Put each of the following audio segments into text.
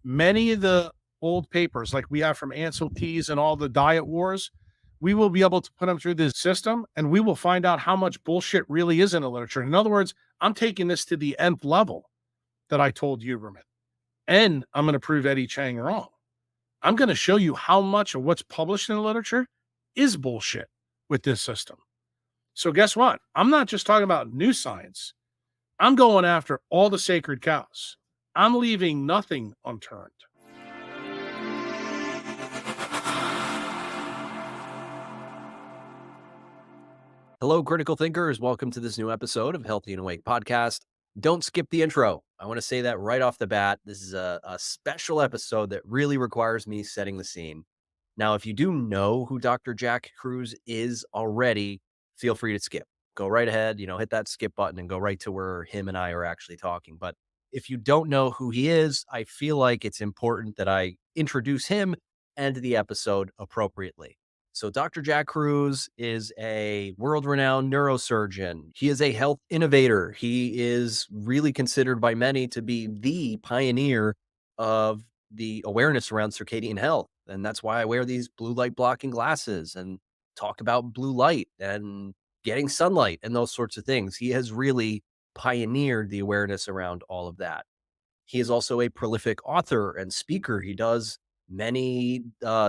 many of the old papers, like we have from Ansel Keys and all the diet wars, we will be able to put them through this system and we will find out how much bullshit really is in the literature. In other words, I'm taking this to the nth level that I told Huberman. And I'm going to prove Eddie Chang wrong. I'm going to show you how much of what's published in the literature is bullshit with this system. So guess what? I'm not just talking about new science. I'm going after all the sacred cows. I'm leaving nothing unturned. Hello, critical thinkers. Welcome to this new episode of Healthy and Awake podcast. Don't skip the intro. I want to say that right off the bat. This is a special episode that really requires me setting the scene. Now, if you do know who Dr. Jack Cruz is already, feel free to skip. Go right ahead, hit that skip button and go right to where him and I are actually talking. But if you don't know who he is, I feel like it's important that I introduce him and the episode appropriately. So Dr. Jack Cruz is a world-renowned neurosurgeon. He is a health innovator. He is really considered by many to be the pioneer of the awareness around circadian health. And that's why I wear these blue light blocking glasses and talk about blue light and getting sunlight and those sorts of things. He has really pioneered the awareness around all of that. He is also a prolific author and speaker. He does many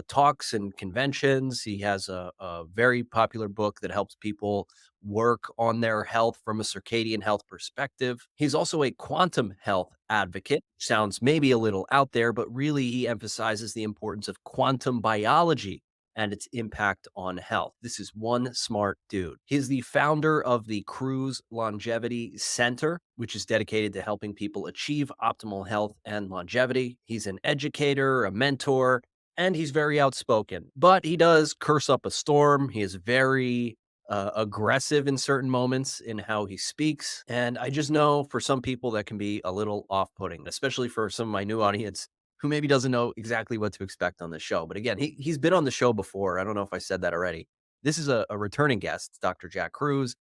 talks and conventions. He has a very popular book that helps people work on their health from a circadian health perspective. He's also a quantum health advocate. Sounds maybe a little out there, but really he emphasizes the importance of quantum biology and its impact on health. This is one smart dude. He's the founder of the Cruz Longevity Center, which is dedicated to helping people achieve optimal health and longevity. He's an educator, a mentor, and he's very outspoken. But he does curse up a storm. He is very aggressive in certain moments in how he speaks. And I just know for some people that can be a little off-putting, especially for some of my new audience who maybe doesn't know exactly what to expect on the show. But again, he's been on the show before. I don't know if I said that already. This is a returning guest, Dr. Jack Cruz.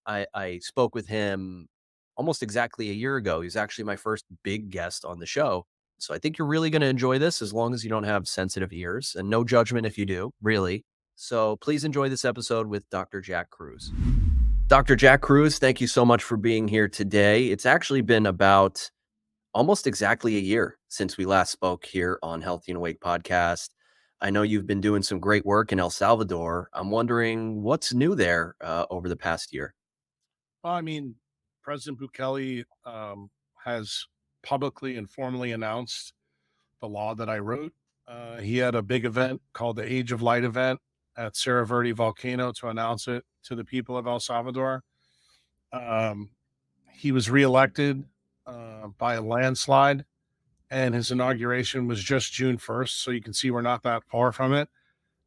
I spoke with him almost exactly a year ago. He's actually my first big guest on the show. So I think you're really going to enjoy this as long as you don't have sensitive ears, and no judgment if you do, really. So please enjoy this episode with Dr. Jack Cruz. Dr. Jack Cruz, thank you so much for being here today. It's actually been about almost exactly a year since we last spoke here on Healthy and Awake podcast. I know you've been doing some great work in El Salvador. I'm wondering what's new there over the past year. Well, I mean, President Bukele has publicly and formally announced the law that I wrote. He had a big event called the Age of Light event at Cerro Verde Volcano to announce it to the people of El Salvador. He was reelected by a landslide, and his inauguration was just June 1st. So you can see we're not that far from it.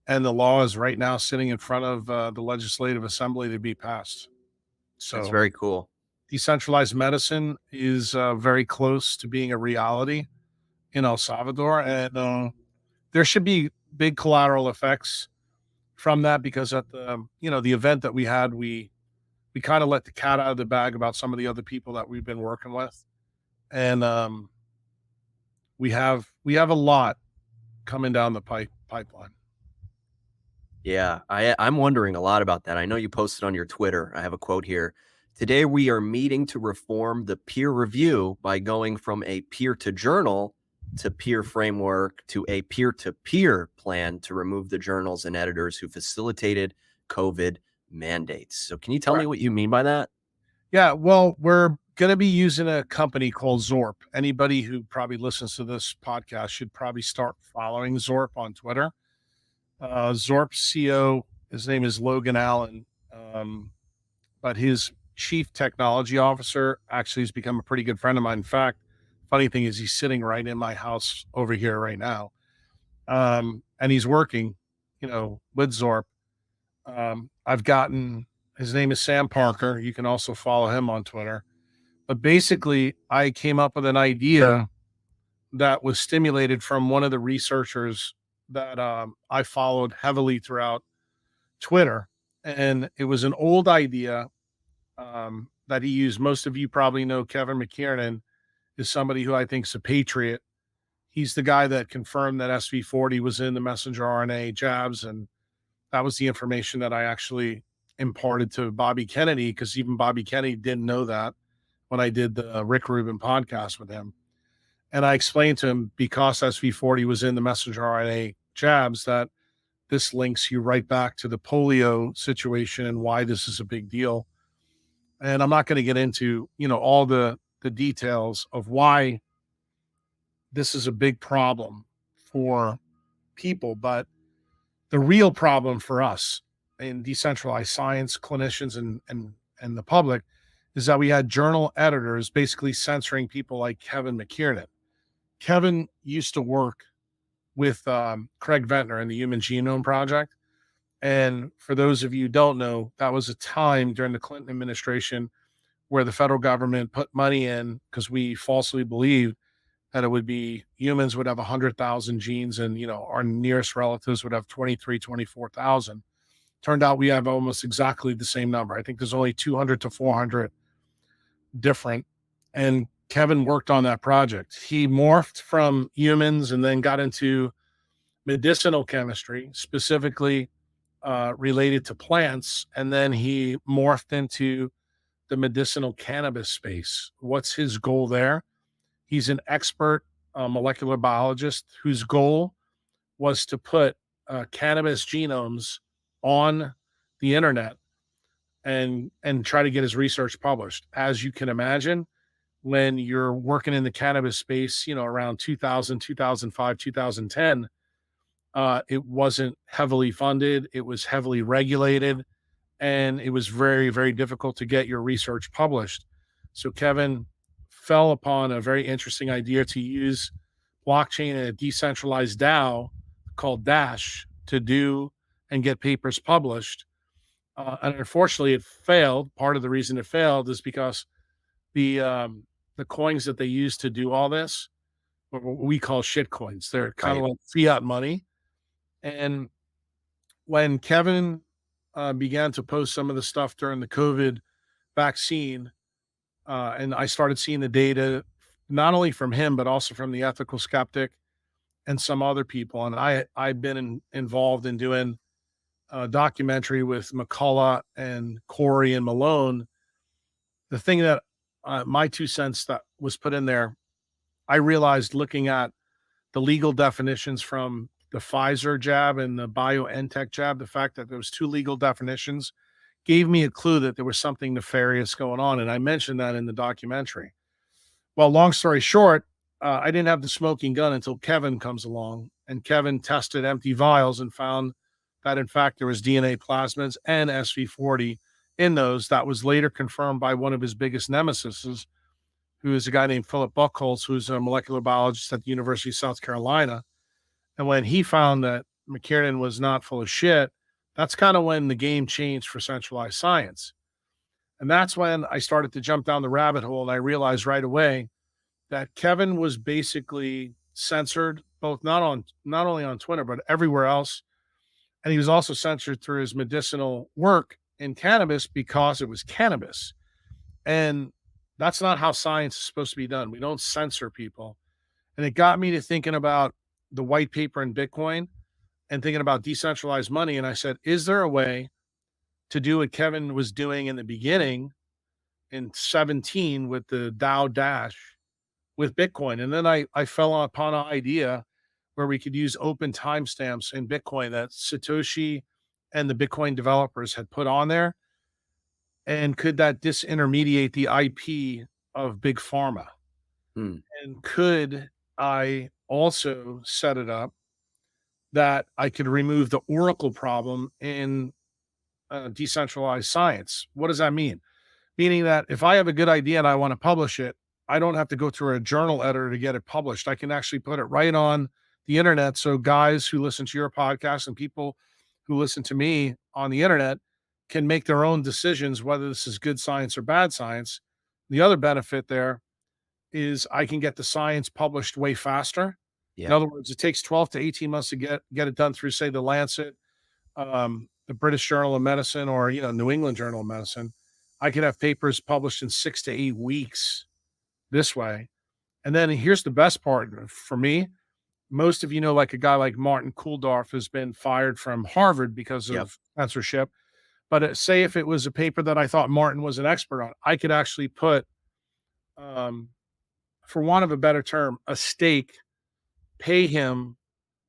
And the law is right now sitting in front of the Legislative Assembly to be passed. That's So very cool. decentralized medicine is very close to being a reality in El Salvador. And there should be big collateral effects from that, because at the event that we had, we kind of let the cat out of the bag about some of the other people that we've been working with. And we have a lot coming down the pipeline. Yeah, I'm wondering a lot about that. I know you posted on your Twitter. I have a quote here. Today, we are meeting to reform the peer review by going from a peer-to-journal to peer framework to a peer-to-peer plan to remove the journals and editors who facilitated COVID mandates. So can you tell me what you mean by that? Yeah, well, we're going to be using a company called Zorp. Anybody who probably listens to this podcast should probably start following Zorp on Twitter. Zorp's CEO, his name is Logan Allen, but his chief technology officer actually has become a pretty good friend of mine. In fact, funny thing is he's sitting right in my house over here right now, and he's working, with Zorp. I've gotten, his name is Sam Parker. You can also follow him on Twitter. But basically, I came up with an idea that was stimulated from one of the researchers that I followed heavily throughout Twitter. And it was an old idea that he used. Most of you probably know Kevin McKiernan is somebody who I think is a patriot He's the guy that confirmed that SV40 was in the messenger RNA jabs. And that was the information that I actually imparted to Bobby Kennedy, because even Bobby Kennedy didn't know that when I did the Rick Rubin podcast with him. And I explained to him, because SV40 was in the messenger RNA jabs, that this links you right back to the polio situation and why this is a big deal. And I'm not going to get into, all the details of why this is a big problem for people, but the real problem for us in decentralized science, clinicians and the public, is that we had journal editors basically censoring people like Kevin McKiernan. Kevin used to work with Craig Ventnor in the Human Genome Project. And for those of you who don't know, that was a time during the Clinton administration where the federal government put money in because we falsely believed that it would be humans would have 100,000 genes and, our nearest relatives would have 23, 24,000. Turned out we have almost exactly the same number. I think there's only 200 to 400 different. And Kevin worked on that project. He morphed from humans and then got into medicinal chemistry, specifically related to plants. And then he morphed into the medicinal cannabis space. What's his goal there? He's an expert molecular biologist whose goal was to put cannabis genomes on the internet and try to get his research published. As you can imagine, when you're working in the cannabis space, around 2000, 2005, 2010, it wasn't heavily funded. It was heavily regulated, and it was very, very difficult to get your research published. So Kevin fell upon a very interesting idea to use blockchain and a decentralized DAO called Dash to do and get papers published. And unfortunately, it failed. Part of the reason it failed is because the coins that they use to do all this, what we call shit coins, they're kind of Right. like fiat money. And when Kevin began to post some of the stuff during the COVID vaccine, and I started seeing the data, not only from him, but also from the ethical skeptic and some other people. And I've been involved in doing a documentary with McCullough and Corey and Malone. The thing that my 2 cents that was put in there, I realized looking at the legal definitions from the Pfizer jab and the BioNTech jab, the fact that there was two legal definitions gave me a clue that there was something nefarious going on. And I mentioned that in the documentary. Well, long story short, I didn't have the smoking gun until Kevin comes along, and Kevin tested empty vials and found that in fact there was DNA plasmids and SV40 in those. That was later confirmed by one of his biggest nemesis, who is a guy named Philip Buchholz, who's a molecular biologist at the University of South Carolina. And when he found that McKiernan was not full of shit, that's kind of when the game changed for centralized science. And that's when I started to jump down the rabbit hole. And I realized right away that Kevin was basically censored, both not only on Twitter, but everywhere else. And he was also censored through his medicinal work in cannabis because it was cannabis. And that's not how science is supposed to be done. We don't censor people. And it got me to thinking about the white paper in Bitcoin and thinking about decentralized money. And I said, is there a way to do what Kevin was doing in the beginning in 17 with the DAO Dash with Bitcoin? And then I fell upon an idea where we could use open timestamps in Bitcoin that Satoshi and the Bitcoin developers had put on there. And could that disintermediate the IP of Big Pharma? Hmm. And could I also set it up that I could remove the Oracle problem in decentralized science? What does that mean? Meaning that if I have a good idea and I want to publish it, I don't have to go through a journal editor to get it published. I can actually put it right on the internet. So guys who listen to your podcast and people who listen to me on the internet can make their own decisions, whether this is good science or bad science. The other benefit there is I can get the science published way faster. In Yeah. other words, it takes 12 to 18 months to get it done through, say, the Lancet, the British Journal of Medicine, or New England Journal of Medicine. I could have papers published in 6 to 8 weeks this way. And then here's the best part for me. most of you know, like a guy like Martin Kulldorff has been fired from Harvard because Yep. of censorship. But say if it was a paper that I thought Martin was an expert on, I could actually put, um, for want of a better term, a stake, pay him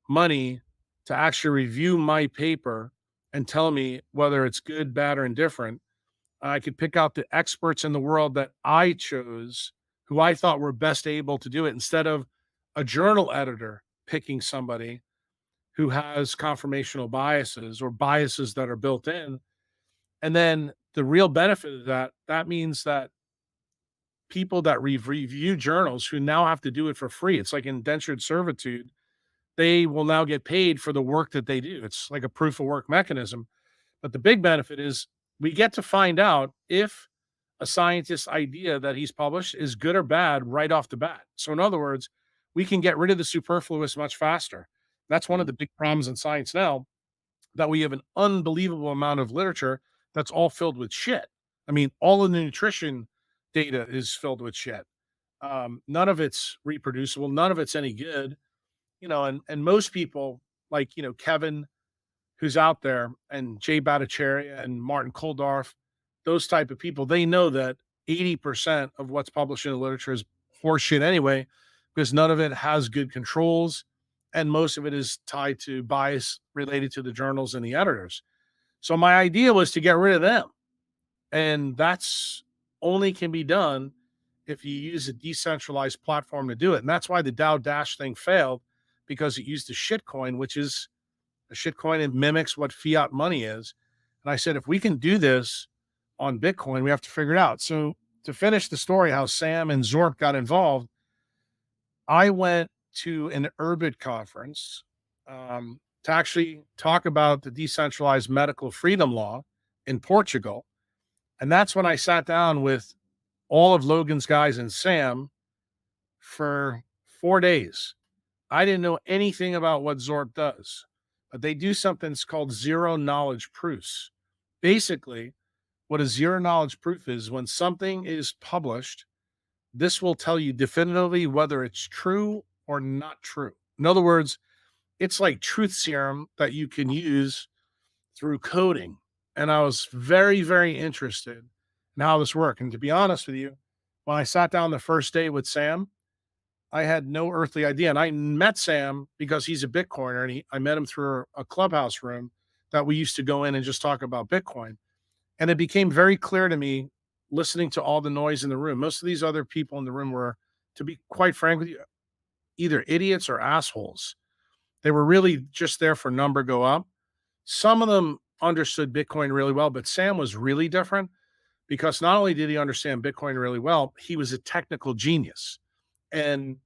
money to actually review my paper and tell me whether it's good, bad, or indifferent. I could pick out the experts in the world that I chose who I thought were best able to do it instead of a journal editor picking somebody who has confirmational biases or biases that are built in. And then the real benefit of that, that means that people that review journals who now have to do it for free, it's like indentured servitude, they will now get paid for the work that they do. It's like a proof of work mechanism. But the big benefit is we get to find out if a scientist's idea that he's published is good or bad right off the bat. So, in other words, we can get rid of the superfluous much faster. That's one of Mhm. the big problems in science now, that we have an unbelievable amount of literature that's all filled with shit. I mean, all of the nutrition data is filled with shit. None of it's reproducible. None of it's any good, and most people like, Kevin, who's out there, and Jay Bhattacharya and Martin Kulldorff, those type of people, they know that 80% of what's published in the literature is horseshit anyway, because none of it has good controls. And most of it is tied to bias related to the journals and the editors. So my idea was to get rid of them. And that's only can be done if you use a decentralized platform to do it. And that's why the Dow Dash thing failed, because it used a shitcoin, which is a shitcoin. It mimics what fiat money is. And I said, if we can do this on Bitcoin, we have to figure it out. So to finish the story, how Sam and Zorp got involved, I went to an Urbit conference to actually talk about the decentralized medical freedom law in Portugal. And that's when I sat down with all of Logan's guys and Sam for 4 days. I didn't know anything about what Zorp does, but they do something that's called zero knowledge proofs. Basically, what a zero knowledge proof is, when something is published, this will tell you definitively whether it's true or not true. In other words, it's like truth serum that you can use through coding. And I was very, very interested in how this worked. And to be honest with you, when I sat down the first day with Sam, I had no earthly idea. And I met Sam because he's a Bitcoiner, and I met him through a clubhouse room that we used to go in and just talk about Bitcoin. And it became very clear to me, listening to all the noise in the room. Most of these other people in the room were, to be quite frank with you, either idiots or assholes. They were really just there for number go up. Some of them understood Bitcoin really well, but Sam was really different because not only did he understand Bitcoin really well, he was a technical genius. And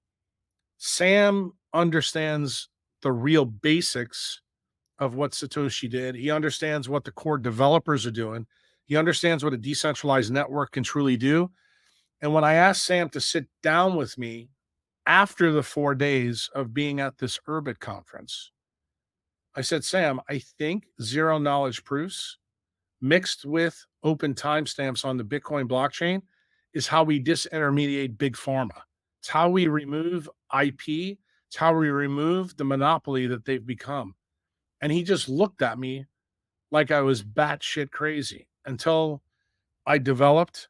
Sam understands the real basics of what Satoshi did. He understands what the core developers are doing. He understands what a decentralized network can truly do. And when I asked Sam to sit down with me after the 4 days of being at this Urbit conference, I said, Sam, I think zero knowledge proofs mixed with open timestamps on the Bitcoin blockchain is how we disintermediate big pharma. It's how we remove IP. It's how we remove the monopoly that they've become. And he just looked at me like I was batshit crazy until I developed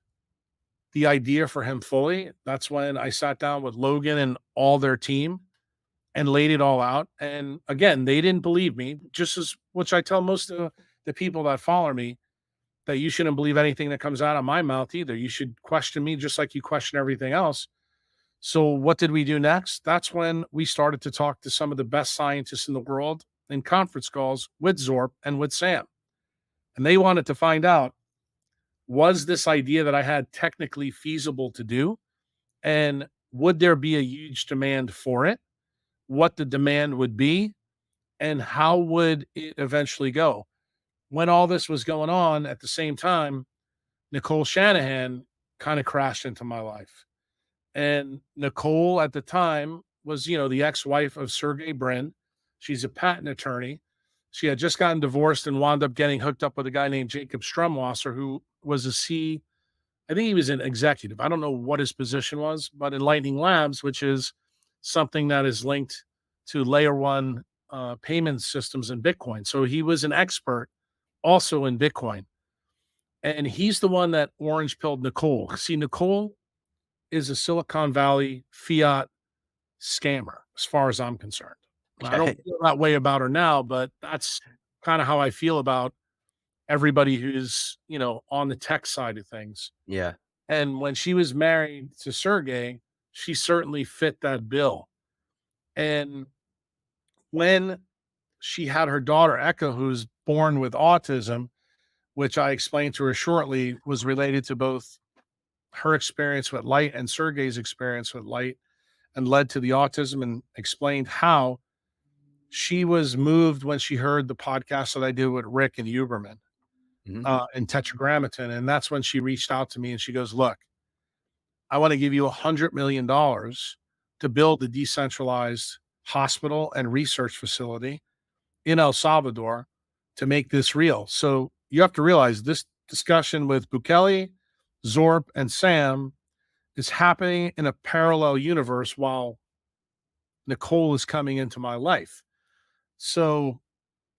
the idea for him fully. That's when I sat down with Logan and all their team and laid it all out. And again, they didn't believe me, just as which I tell most of the people that follow me, that you shouldn't believe anything that comes out of my mouth either. You should question me just like you question everything else. So, what did we do next? That's when we started to talk to some of the best scientists in the world in conference calls with Zorp and with Sam. And they wanted to find out, was this idea that I had technically feasible to do? And would there be a huge demand for it? What the demand would be? And how would it eventually go? When all this was going on at the same time, Nicole Shanahan kind of crashed into my life. And Nicole at the time was, the ex-wife of Sergey Brin. She's a patent attorney. She had just gotten divorced and wound up getting hooked up with a guy named Jacob Strumwasser, who was I think he was an executive. I don't know what his position was, but in Lightning Labs, which is something that is linked to layer one payment systems in Bitcoin. So he was an expert also in Bitcoin. And he's the one that orange pilled Nicole. See, Nicole is a Silicon Valley fiat scammer, as far as I'm concerned. I don't Okay. feel that way about her now, but that's kind of how I feel about everybody who's, on the tech side of things. Yeah. And when she was married to Sergey, she certainly fit that bill. And when she had her daughter, Echo, who's born with autism, which I explained to her shortly was related to both her experience with light and Sergey's experience with light and led to the autism, and explained how she was moved when she heard the podcast that I did with Rick and Huberman Mhm. and Tetragrammaton. And that's when she reached out to me and she goes, look, I want to give you $100 million to build a decentralized hospital and research facility in El Salvador to make this real. So you have to realize this discussion with Bukele, Zorp, and Sam is happening in a parallel universe while Nicole is coming into my life. So,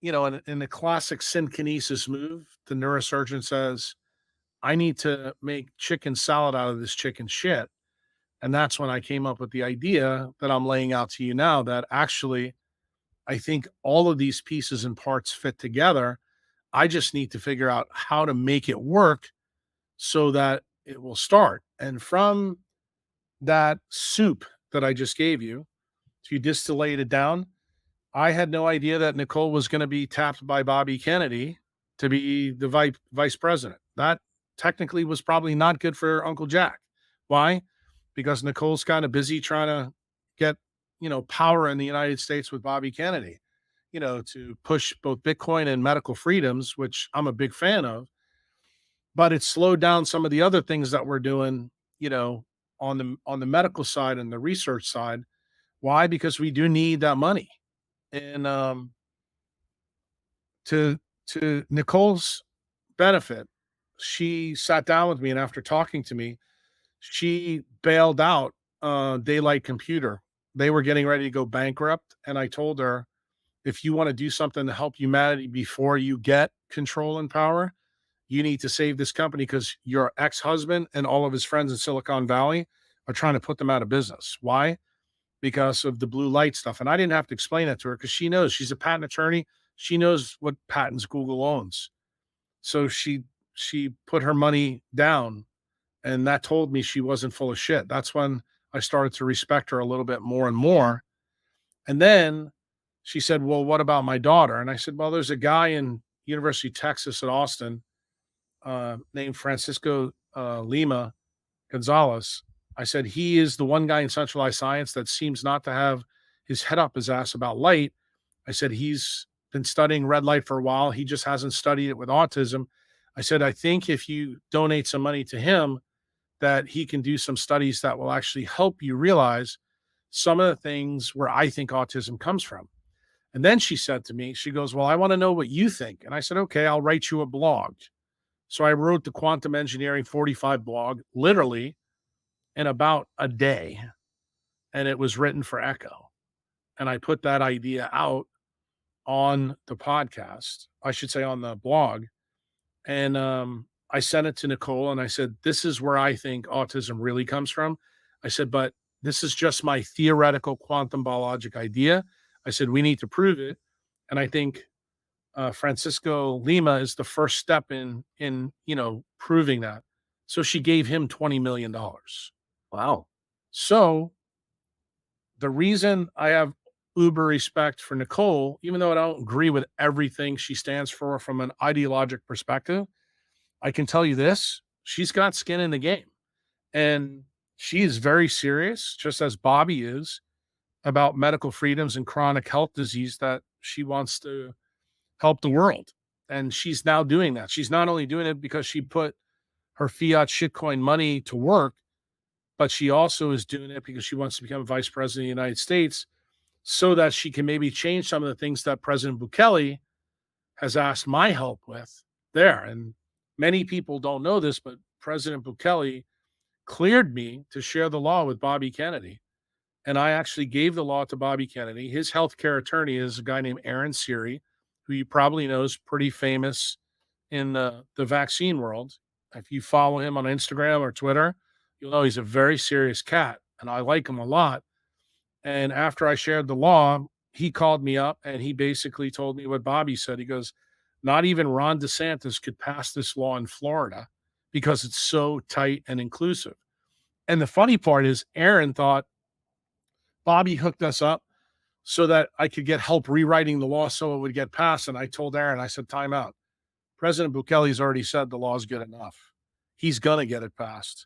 in the classic synkinesis move, the neurosurgeon says, I need to make chicken salad out of this chicken shit. And that's when I came up with the idea that I'm laying out to you now, that actually I think all of these pieces and parts fit together. I just need to figure out how to make it work so that it will start. And from that soup that I just gave you, if you distillate it down, I had no idea that Nicole was going to be tapped by Bobby Kennedy to be the vice president. That technically was probably not good for Uncle Jack. Why? Because Nicole's kind of busy trying to get, power in the United States with Bobby Kennedy, to push both Bitcoin and medical freedoms, which I'm a big fan of. But it slowed down some of the other things that we're doing, on the medical side and the research side. Why? Because we do need that money. And to Nicole's benefit, she sat down with me, and after talking to me, she bailed out Daylight Computer. They were getting ready to go bankrupt, and I told her, if you want to do something to help humanity before you get control and power, you need to save this company because your ex-husband and all of his friends in Silicon Valley are trying to put them out of business. Why? Because of the blue light stuff. And I didn't have to explain that to her because she knows. She's a patent attorney. She knows what patents Google owns. So she put her money down, and that told me she wasn't full of shit. That's when I started to respect her a little bit more and more. And then she said, well, what about my daughter? And I said, well, there's a guy in University of Texas at Austin named Francisco Lima Gonzalez. I said, he is the one guy in centralized science that seems not to have his head up his ass about light. I said, he's been studying red light for a while. He just hasn't studied it with autism. I said, I think if you donate some money to him, that he can do some studies that will actually help you realize some of the things where I think autism comes from. And then she said to me, she goes, well, I want to know what you think. And I said, okay, I'll write you a blog. So I wrote the Quantum Engineering 45 blog literally in about a day, and it was written for Echo. And I put that idea out on the podcast, I should say on the blog. And I sent it to Nicole and I said, this is where I think autism really comes from. I said, but this is just my theoretical quantum biologic idea. I said, we need to prove it. And I think Francisco Lima is the first step in proving that. So she gave him $20 million. Wow. So the reason I have uber respect for Nicole, even though I don't agree with everything she stands for from an ideologic perspective, I can tell you this, she's got skin in the game. And she is very serious, just as Bobby is, about medical freedoms and chronic health disease that she wants to help the world. And she's now doing that. She's not only doing it because she put her fiat shitcoin money to work, but she also is doing it because she wants to become vice president of the United States so that she can maybe change some of the things that President Bukele has asked my help with there. And many people don't know this, but President Bukele cleared me to share the law with Bobby Kennedy. And I actually gave the law to Bobby Kennedy. His healthcare attorney is a guy named Aaron Siri, who you probably know is pretty famous in the vaccine world. If you follow him on Instagram or Twitter, you'll know he's a very serious cat, and I like him a lot. And after I shared the law, he called me up and he basically told me what Bobby said. He goes, not even Ron DeSantis could pass this law in Florida because it's so tight and inclusive. And the funny part is, Aaron thought Bobby hooked us up so that I could get help rewriting the law so it would get passed. And I told Aaron, I said, time out. President Bukele's already said the law is good enough. He's going to get it passed.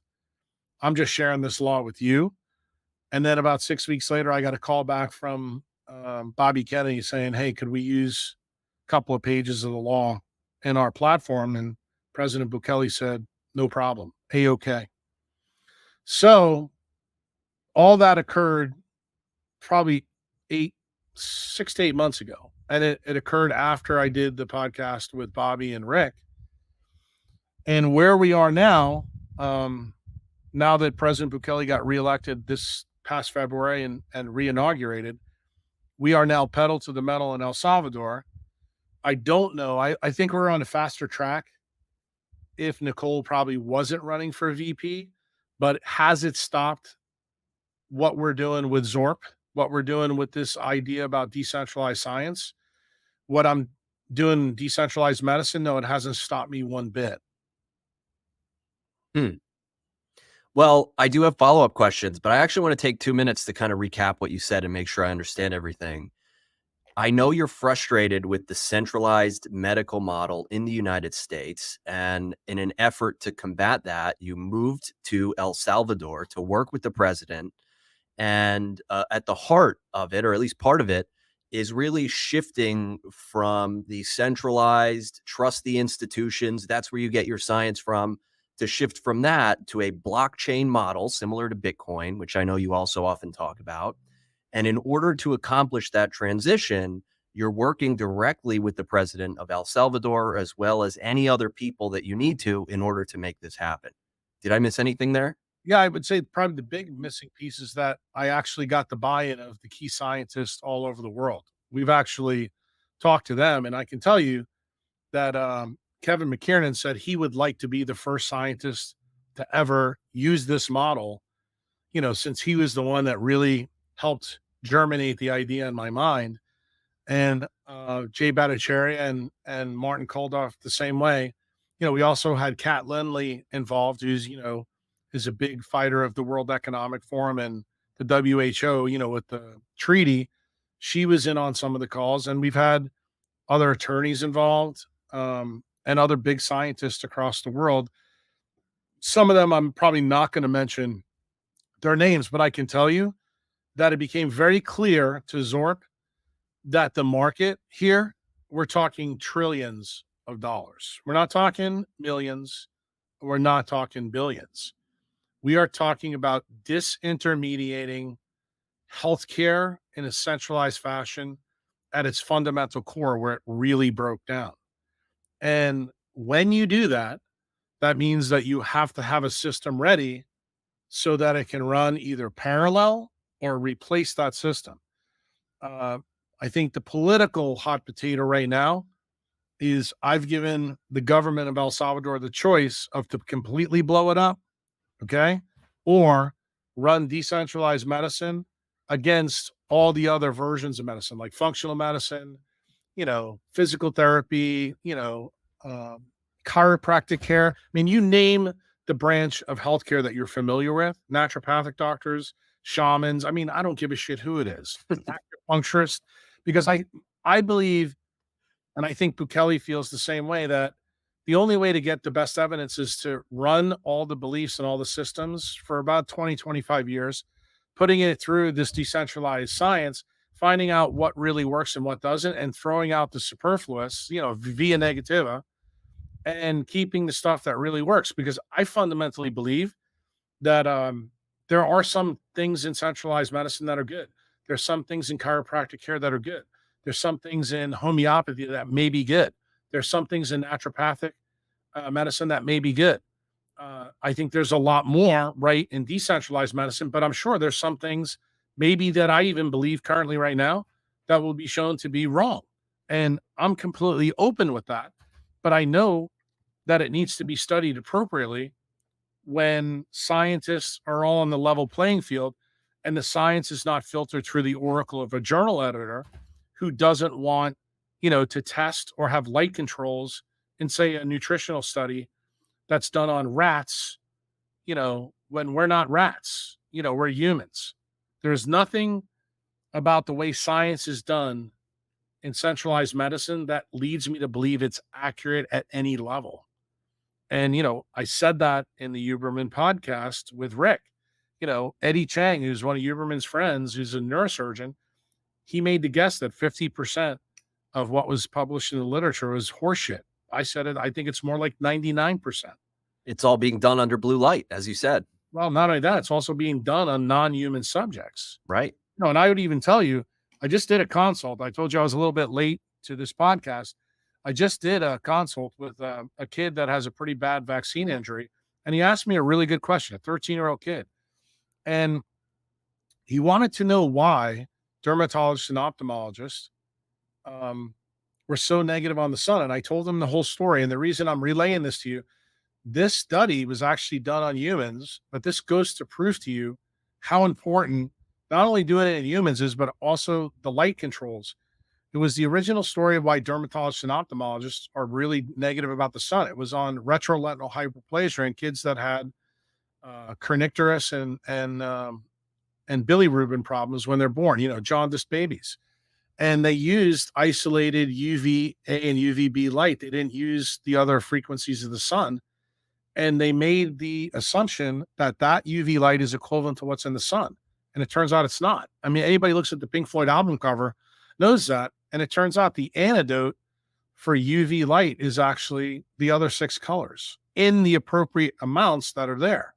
I'm just sharing this law with you. And then about 6 weeks later, I got a call back from Bobby Kennedy saying, hey, could we use a couple of pages of the law in our platform? And President Bukele said, no problem. A-okay. So all that occurred probably 6 to 8 months ago. And it occurred after I did the podcast with Bobby and Rick. And where we are now, now that President Bukele got reelected this past February and reinaugurated, we are now pedal to the metal in El Salvador. I don't know. I think we're on a faster track if Nicole probably wasn't running for VP, but has it stopped what we're doing with ZORP, what we're doing with this idea about decentralized science? What I'm doing decentralized medicine? No, it hasn't stopped me one bit. Well, I do have follow-up questions, but I actually want to take 2 minutes to kind of recap what you said and make sure I understand everything. I know you're frustrated with the centralized medical model in the United States. And in an effort to combat that, you moved to El Salvador to work with the president. And at the heart of it, or at least part of it, is really shifting from the centralized, trust the institutions, that's where you get your science from, to shift from that to a blockchain model similar to Bitcoin, which I know you also often talk about. And in order to accomplish that transition, you're working directly with the president of El Salvador, as well as any other people that you need to in order to make this happen. Did I miss anything there? Yeah, I would say probably the big missing piece is that I actually got the buy-in of the key scientists all over the world. We've actually talked to them, and I can tell you that Kevin McKiernan said he would like to be the first scientist to ever use this model, since he was the one that really helped germinate the idea in my mind. And Jay Bhattacharya and Martin Kuldoff the same way. We also had Kat Lindley involved, who's, is a big fighter of the World Economic Forum and the WHO, with the treaty. She was in on some of the calls, and we've had other attorneys involved and other big scientists across the world. Some of them I'm probably not going to mention their names, but I can tell you that it became very clear to Zorp that the market here, we're talking trillions of dollars. We're not talking millions. We're not talking billions. We are talking about disintermediating healthcare in a centralized fashion at its fundamental core, where it really broke down. And when you do that, that means that you have to have a system ready so that it can run either parallel or replace that system. I think the political hot potato right now is I've given the government of El Salvador the choice of to completely blow it up, okay, or run decentralized medicine against all the other versions of medicine, like functional medicine, physical therapy, chiropractic care. I mean, you name the branch of healthcare that you're familiar with, naturopathic doctors, shamans. I mean, I don't give a shit who it is, acupuncturist, because I believe, and I think Bukele feels the same way, that the only way to get the best evidence is to run all the beliefs and all the systems for about 20, 25 years, putting it through this decentralized science, finding out what really works and what doesn't, and throwing out the superfluous, via negativa, and keeping the stuff that really works. Because I fundamentally believe that there are some things in centralized medicine that are good. There's some things in chiropractic care that are good. There's some things in homeopathy that may be good. There's some things in naturopathic medicine that may be good. I think there's a lot more right in decentralized medicine, but I'm sure there's some things maybe that I even believe currently right now, that will be shown to be wrong. And I'm completely open with that. But I know that it needs to be studied appropriately when scientists are all on the level playing field and the science is not filtered through the oracle of a journal editor who doesn't want, to test or have light controls in, say, a nutritional study that's done on rats, when we're not rats, we're humans. There's nothing about the way science is done in centralized medicine that leads me to believe it's accurate at any level. And, I said that in the Huberman podcast with Rick. Eddie Chang, who's one of Huberman's friends, who's a neurosurgeon, he made the guess that 50% of what was published in the literature was horseshit. I said it, I think it's more like 99%. It's all being done under blue light, as you said. Well, not only that, it's also being done on non-human subjects. Right. And I would even tell you, I just did a consult. I told you I was a little bit late to this podcast. I just did a consult with a kid that has a pretty bad vaccine injury. And he asked me a really good question, a 13-year-old kid. And he wanted to know why dermatologists and ophthalmologists were so negative on the sun. And I told him the whole story. And the reason I'm relaying this to you, this study was actually done on humans, but this goes to prove to you how important not only doing it in humans is, but also the light controls. It was the original story of why dermatologists and ophthalmologists are really negative about the sun. It was on retroretinal hyperplasia in kids that had kernicterus and bilirubin problems when they're born, jaundiced babies. And they used isolated UVA and UVB light. They didn't use the other frequencies of the sun. And they made the assumption that UV light is equivalent to what's in the sun. And it turns out it's not. I mean, anybody looks at the Pink Floyd album cover knows that. And it turns out the antidote for UV light is actually the other 6 colors in the appropriate amounts that are there.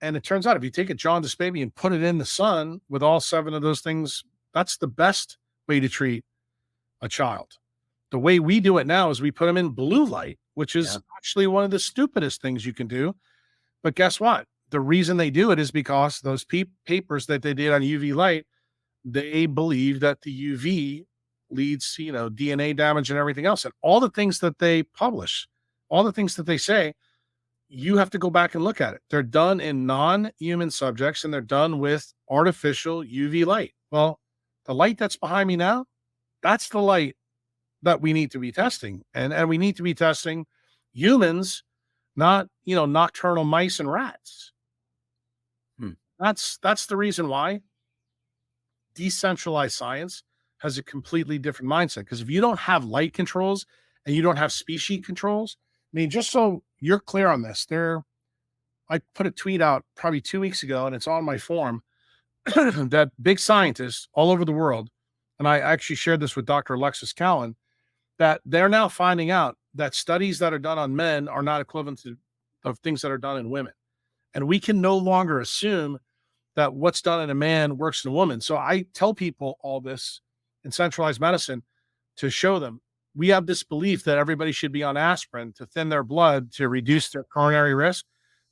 And it turns out if you take a jaundiced baby and put it in the sun with all 7 of those things, that's the best way to treat a child. The way we do it now is we put them in blue light, which is actually one of the stupidest things you can do. But guess what? The reason they do it is because those papers that they did on UV light, they believe that the UV leads to, DNA damage and everything else. And all the things that they publish, all the things that they say, you have to go back and look at it. They're done in non-human subjects and they're done with artificial UV light. Well, the light that's behind me now, that's the light that we need to be testing. And we need to be testing humans, not, nocturnal mice and rats. That's the reason why decentralized science has a completely different mindset. Because if you don't have light controls and you don't have species controls, I mean, just so you're clear on this, I put a tweet out probably 2 weeks ago, and it's on my forum that big scientists all over the world, and I actually shared this with Dr. Alexis Cowan, that they're now finding out that studies that are done on men are not equivalent to of things that are done in women. And we can no longer assume that what's done in a man works in a woman. So I tell people all this in centralized medicine to show them we have this belief that everybody should be on aspirin to thin their blood to reduce their coronary risk.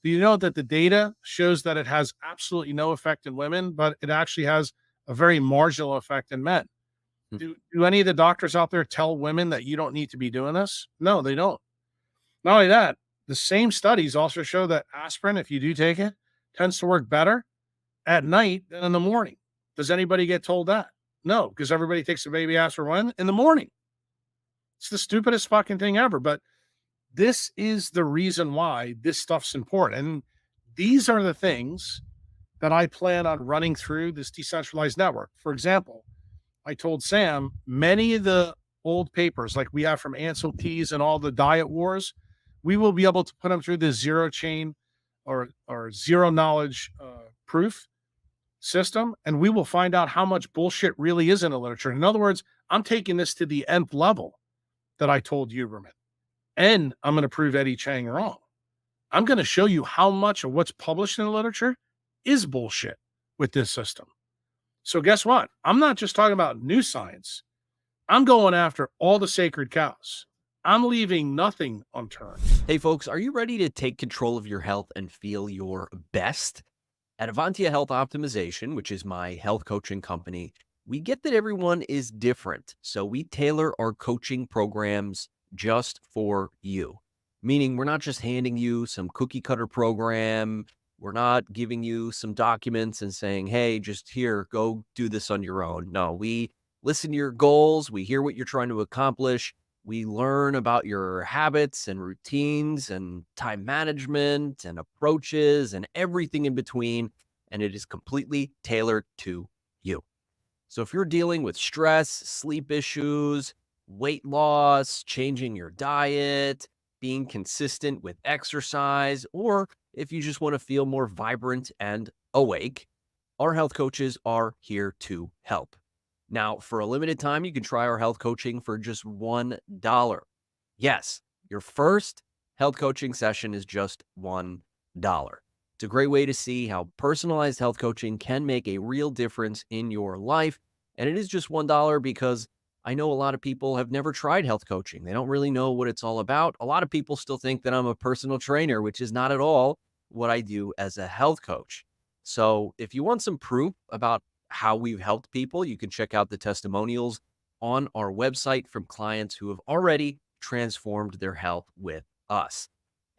Do you know that the data shows that it has absolutely no effect in women, but it actually has a very marginal effect in men? Do any of the doctors out there tell women that you don't need to be doing this? No, they don't. Not only that, the same studies also show that aspirin, if you do take it, tends to work better at night than in the morning. Does anybody get told that? No, because everybody takes the baby aspirin when? In the morning. It's the stupidest fucking thing ever. But this is the reason why this stuff's important. And these are the things that I plan on running through this decentralized network. For example, I told Sam many of the old papers like we have from Ansel Keys and all the diet wars, we will be able to put them through the zero chain or zero knowledge proof system. And we will find out how much bullshit really is in the literature. In other words, I'm taking this to the nth level that I told Huberman. And I'm going to prove Eddie Chang wrong. I'm going to show you how much of what's published in the literature is bullshit with this system. So guess what? I'm not just talking about new science. I'm going after all the sacred cows. I'm leaving nothing unturned. Hey, folks, are you ready to take control of your health and feel your best? At Avantia Health Optimization, which is my health coaching company, we get that everyone is different. So we tailor our coaching programs just for you, meaning we're not just handing you some cookie cutter program. We're not giving you some documents and saying, hey, just here, go do this on your own. No, we listen to your goals. We hear what you're trying to accomplish. We learn about your habits and routines and time management and approaches and everything in between. And it is completely tailored to you. So if you're dealing with stress, sleep issues, weight loss, changing your diet, being consistent with exercise, or if you just want to feel more vibrant and awake, our health coaches are here to help. Now, for a limited time, you can try our health coaching for just $1. Yes, your first health coaching session is just $1. It's a great way to see how personalized health coaching can make a real difference in your life. And it is just $1 because I know a lot of people have never tried health coaching. They don't really know what it's all about. A lot of people still think that I'm a personal trainer, which is not at all what I do as a health coach. So if you want some proof about how we've helped people, you can check out the testimonials on our website from clients who have already transformed their health with us.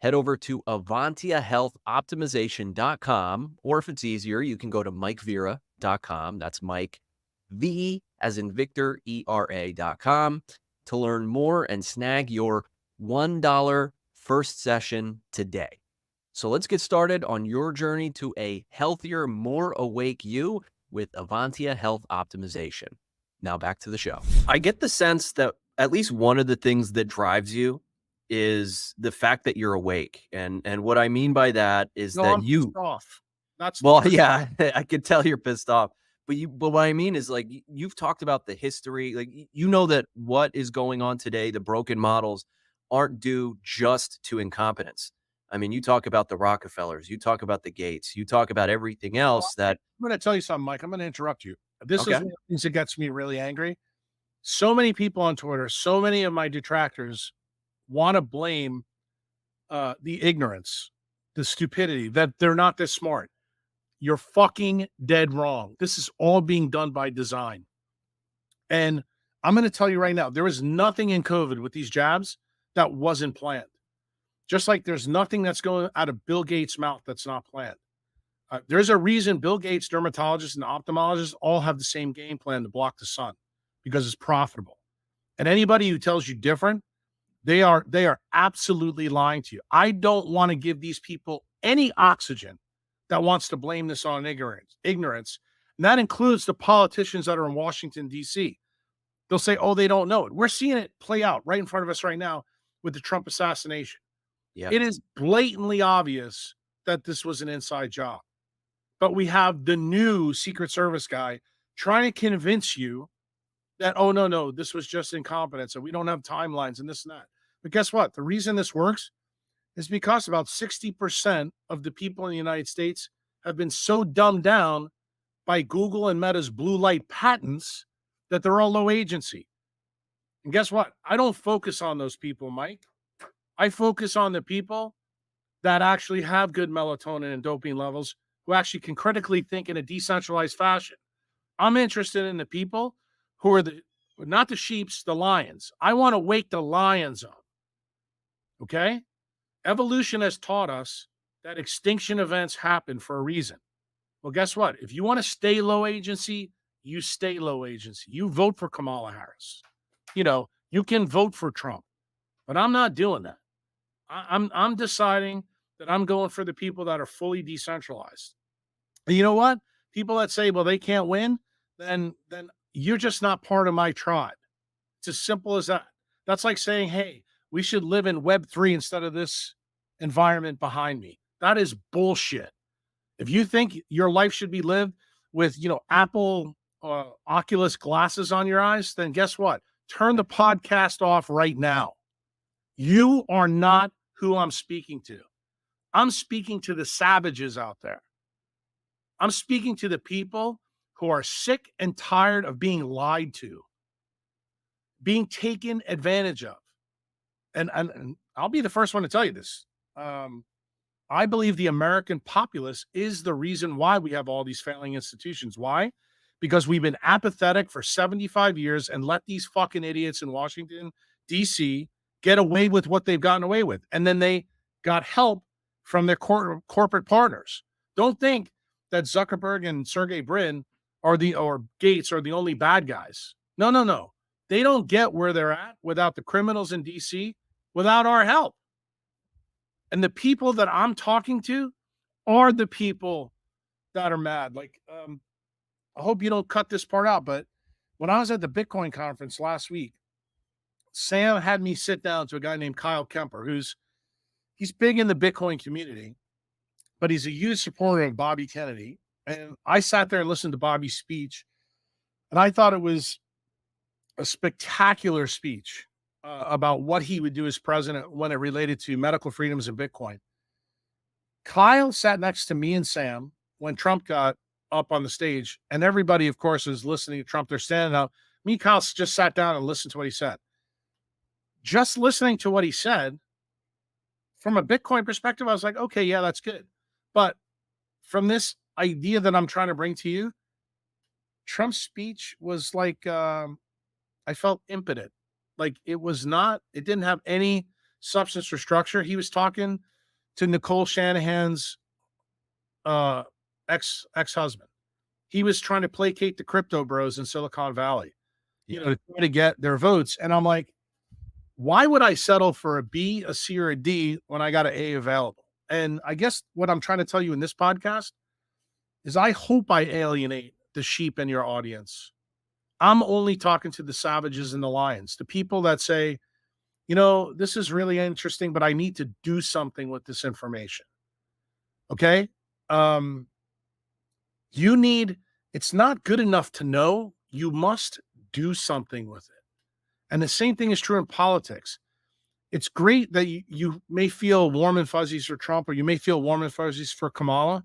Head over to avantiahealthoptimization.com, or if it's easier, you can go to mikevera.com. That's Mike, V as in Victor, ERA.com to learn more and snag your $1 first session today. So let's get started on your journey to a healthier, more awake you with Avantia Health Optimization. Now back to the show. I get the sense that at least one of the things that drives you is the fact that you're awake. And what I mean by that is No, that I'm pissed you off. That's the well, first. yeah, I could tell you're pissed off. But what I mean is like you've talked about the history, like you know that what is going on today, the broken models aren't due just to incompetence. I mean, you talk about the Rockefellers, you talk about the Gates, you talk about everything Oh, else that I'm going to tell you something, Mike. I'm going to interrupt you. This is okay. one of the things that gets me really angry. So many people on Twitter, so many of my detractors want to blame the ignorance, the stupidity that they're not this smart. You're fucking dead wrong. This is all being done by design. And I'm going to tell you right now, there was nothing in COVID with these jabs that wasn't planned. Just like there's nothing that's going out of Bill Gates' mouth that's not planned. There's a reason Bill Gates, dermatologists, and ophthalmologists all have the same game plan to block the sun because it's profitable. And anybody who tells you different, they are absolutely lying to you. I don't want to give these people any oxygen that wants to blame this on ignorance. And that includes the politicians that are in Washington, D.C. They'll say, oh, they don't know it. We're seeing it play out right in front of us right now with the Trump assassination. Yeah. It is blatantly obvious that this was an inside job. But we have the new Secret Service guy trying to convince you that, oh, no, this was just incompetence and we don't have timelines and this and that. But guess what? The reason this works is because about 60% of the people in the United States have been so dumbed down by Google and Meta's blue light patents that they're all low agency. And guess what? I don't focus on those people, Mike. I focus on the people that actually have good melatonin and dopamine levels, who actually can critically think in a decentralized fashion. I'm interested in the people who are not the sheeps, the lions. I want to wake the lions up. Okay? Evolution has taught us that extinction events happen for a reason. Well, guess what? If you want to stay low agency, you stay low agency. You vote for Kamala Harris. You can vote for Trump, but I'm not doing that. I'm deciding that I'm going for the people that are fully decentralized. And you know what? People that say, well, they can't win, then you're just not part of my tribe. It's as simple as that. That's like saying, hey, we should live in Web3 instead of this environment behind me. That is bullshit. If you think your life should be lived with, Apple Oculus glasses on your eyes, then guess what? Turn the podcast off right now. You are not who I'm speaking to. I'm speaking to the savages out there. I'm speaking to the people who are sick and tired of being lied to, being taken advantage of. And I'll be the first one to tell you this. I believe the American populace is the reason why we have all these failing institutions. Why? Because we've been apathetic for 75 years and let these fucking idiots in Washington, D.C. get away with what they've gotten away with. And then they got help from their corporate partners. Don't think that Zuckerberg and Sergey Brin or Gates are the only bad guys. No, no, no. They don't get where they're at without the criminals in DC, without our help. And the people that I'm talking to are the people that are mad. Like, I hope you don't cut this part out, but when I was at the Bitcoin conference last week, Sam had me sit down to a guy named Kyle Kemper, he's big in the Bitcoin community, but he's a huge supporter of Bobby Kennedy. And I sat there and listened to Bobby's speech, and I thought it was a spectacular speech about what he would do as president when it related to medical freedoms and Bitcoin. Kyle sat next to me and Sam when Trump got up on the stage, and everybody, of course, is listening to Trump. They're standing up. Me and Kyle just sat down and listened to what he said. Just listening to what he said, from a Bitcoin perspective, I was like, okay, yeah, that's good. But from this idea that I'm trying to bring to you, Trump's speech was like, I felt impotent. Like it didn't have any substance or structure. He was talking to Nicole Shanahan's ex-husband. He was trying to placate the crypto bros in Silicon Valley, to try to get their votes. And I'm like, why would I settle for a B, a C, or a D when I got an A available? And I guess what I'm trying to tell you in this podcast is I hope I alienate the sheep in your audience. I'm only talking to the savages and the lions, the people that say, this is really interesting, but I need to do something with this information. Okay? It's not good enough to know, you must do something with it. And the same thing is true in politics. It's great that you may feel warm and fuzzies for Trump, or you may feel warm and fuzzies for Kamala,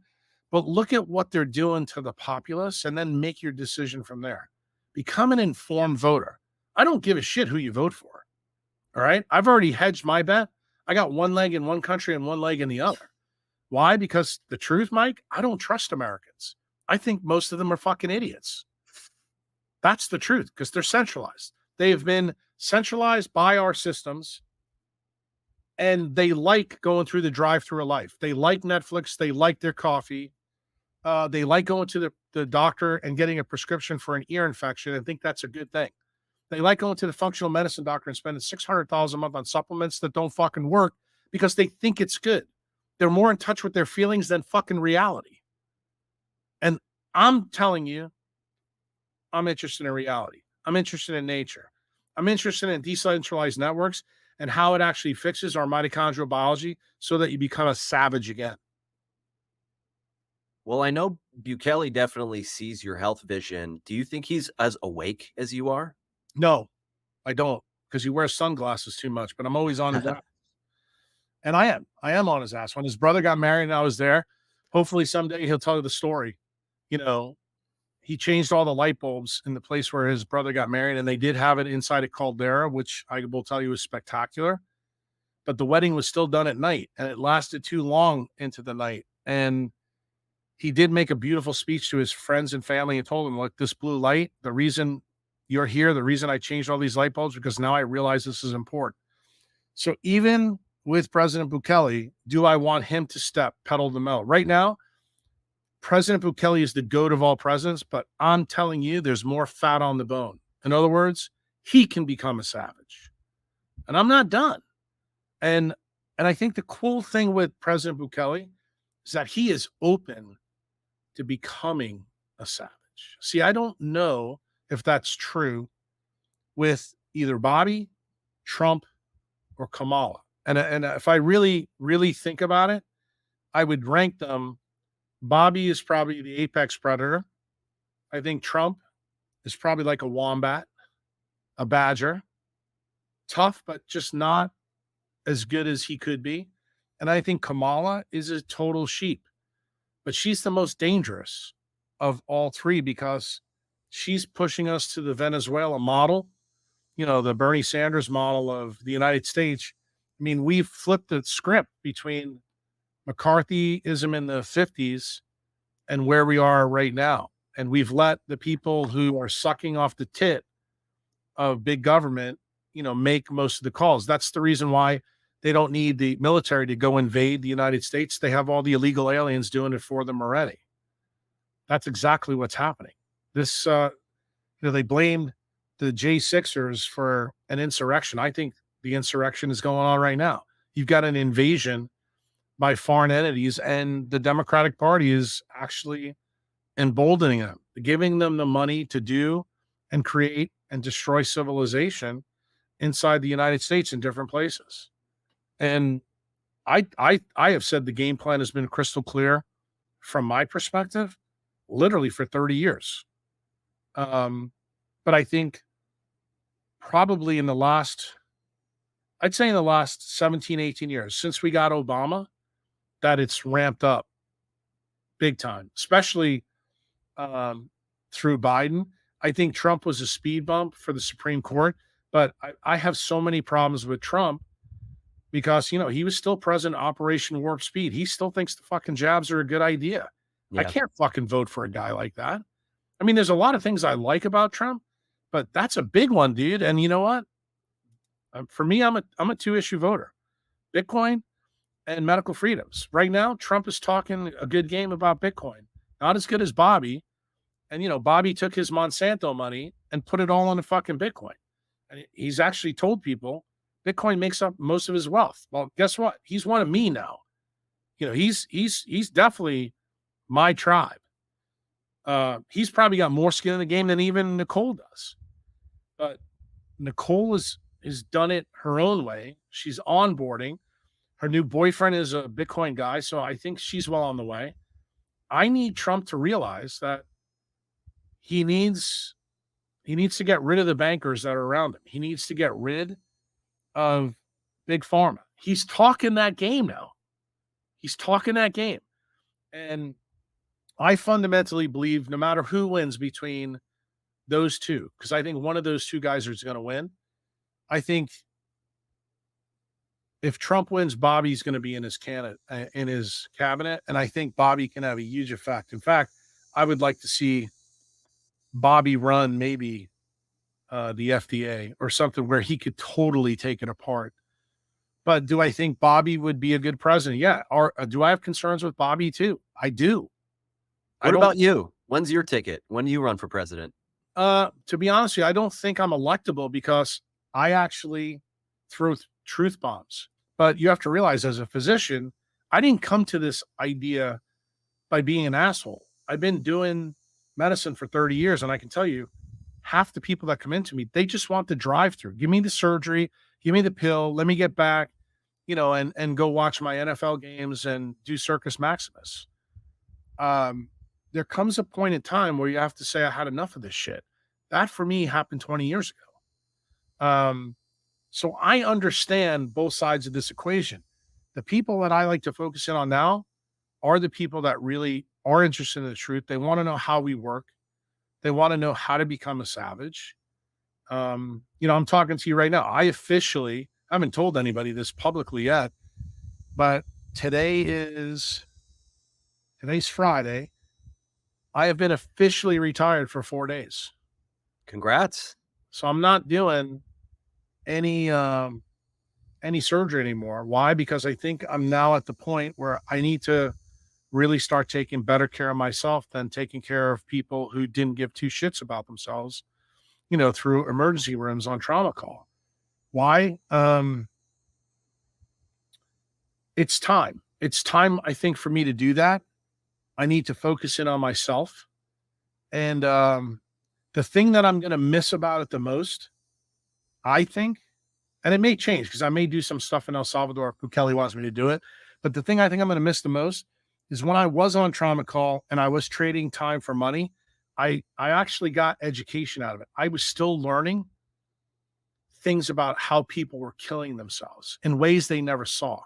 but look at what they're doing to the populace and then make your decision from there. Become an informed voter. I don't give a shit who you vote for. All right. I've already hedged my bet. I got one leg in one country and one leg in the other. Why? Because the truth, Mike, I don't trust Americans. I think most of them are fucking idiots. That's the truth, because they're centralized. They've been centralized by our systems, and they like going through the drive-through of life. They like Netflix. They like their coffee. They like going to the doctor and getting a prescription for an ear infection and think that's a good thing. They like going to the functional medicine doctor and spending $600,000 a month on supplements that don't fucking work because they think it's good. They're more in touch with their feelings than fucking reality. And I'm telling you, I'm interested in reality. I'm interested in nature. I'm interested in decentralized networks and how it actually fixes our mitochondrial biology so that you become a savage again. Well, I know Bukele definitely sees your health vision. Do you think he's as awake as you are? No, I don't, because he wears sunglasses too much, but I'm always on his ass. And I am on his ass. When his brother got married and I was there, hopefully someday he'll tell you the story. He changed all the light bulbs in the place where his brother got married, and they did have it inside a caldera, which I will tell you is spectacular. But the wedding was still done at night, and it lasted too long into the night. And he did make a beautiful speech to his friends and family and told them, look, this blue light, the reason you're here, the reason I changed all these light bulbs, because now I realize this is important. So even with President Bukele, do I want him to step pedal to the metal? Right now, President Bukele is the goat of all presidents, but I'm telling you, there's more fat on the bone. In other words, he can become a savage. And I'm not done. And I think the cool thing with President Bukele is that he is open to becoming a savage. See, I don't know if that's true with either Bobby, Trump, or Kamala. And if I really, really think about it, I would rank them. Bobby is probably the apex predator. I think Trump is probably like a wombat, a badger. Tough, but just not as good as he could be. And I think Kamala is a total sheep. But she's the most dangerous of all three because she's pushing us to the Venezuela model, the Bernie Sanders model of the United States. I mean, we've flipped the script between McCarthyism in the 50s and where we are right now. And we've let the people who are sucking off the tit of big government, make most of the calls. That's the reason why they don't need the military to go invade the United States. They have all the illegal aliens doing it for them already. That's exactly what's happening. This, they blamed the J6ers for an insurrection. I think the insurrection is going on right now. You've got an invasion by foreign entities, and the Democratic Party is actually emboldening them, giving them the money to do and create and destroy civilization inside the United States in different places. And I have said the game plan has been crystal clear from my perspective, literally for 30 years. But I think probably I'd say in the last 17, 18 years, since we got Obama, that it's ramped up big time, especially through Biden. I think Trump was a speed bump for the Supreme Court, but I have so many problems with Trump because, he was still president of Operation Warp Speed. He still thinks the fucking jabs are a good idea. I Yeah. can't fucking vote for a guy like that. I mean, there's a lot of things I like about Trump, but that's a big one, dude. And you know what? For me, I'm a two-issue voter. Bitcoin and medical freedoms. Right now, Trump is talking a good game about Bitcoin. Not as good as Bobby. And, Bobby took his Monsanto money and put it all on the fucking Bitcoin. And he's actually told people Bitcoin makes up most of his wealth. Well, guess what? He's one of me now. He's definitely my tribe. He's probably got more skin in the game than even Nicole does. But Nicole has done it her own way. She's onboarding. Her new boyfriend is a Bitcoin guy, so I think she's well on the way. I need Trump to realize that he needs to get rid of the bankers that are around him. He needs to get rid of big pharma. He's talking that game now. He's talking that game. And I fundamentally believe no matter who wins between those two, because I think one of those two guys is going to win. I think if Trump wins, Bobby's going to be in his cabinet, and I think Bobby can have a huge effect. In fact, I would like to see Bobby run maybe the FDA or something where he could totally take it apart. But do I think Bobby would be a good president? Yeah. Or do I have concerns with Bobby too? I do. What about you? When's your ticket? When do you run for president? To be honest with you, I don't think I'm electable because I actually throw truth bombs. But you have to realize, as a physician, I didn't come to this idea by being an asshole. I've been doing medicine for 30 years, and I can tell you, half the people that come into me, they just want the drive-through. Give me the surgery, give me the pill, let me get back, and go watch my NFL games and do Circus Maximus. There comes a point in time where you have to say, I had enough of this shit. That for me happened 20 years ago. So I understand both sides of this equation. The people that I like to focus in on now are the people that really are interested in the truth. They want to know how we work. They want to know how to become a savage. I'm talking to you right now. I haven't told anybody this publicly yet, but today's Friday. I have been officially retired for 4 days. Congrats. So I'm not doing any surgery anymore. Why? Because I think I'm now at the point where I need to really start taking better care of myself than taking care of people who didn't give two shits about themselves, through emergency rooms on trauma call. Why? It's time. It's time, I think, for me to do that. I need to focus in on myself. And the thing that I'm going to miss about it the most, I think, and it may change because I may do some stuff in El Salvador if Kelly wants me to do it. But the thing I think I'm going to miss the most is when I was on trauma call and I was trading time for money, I actually got education out of it. I was still learning things about how people were killing themselves in ways they never saw.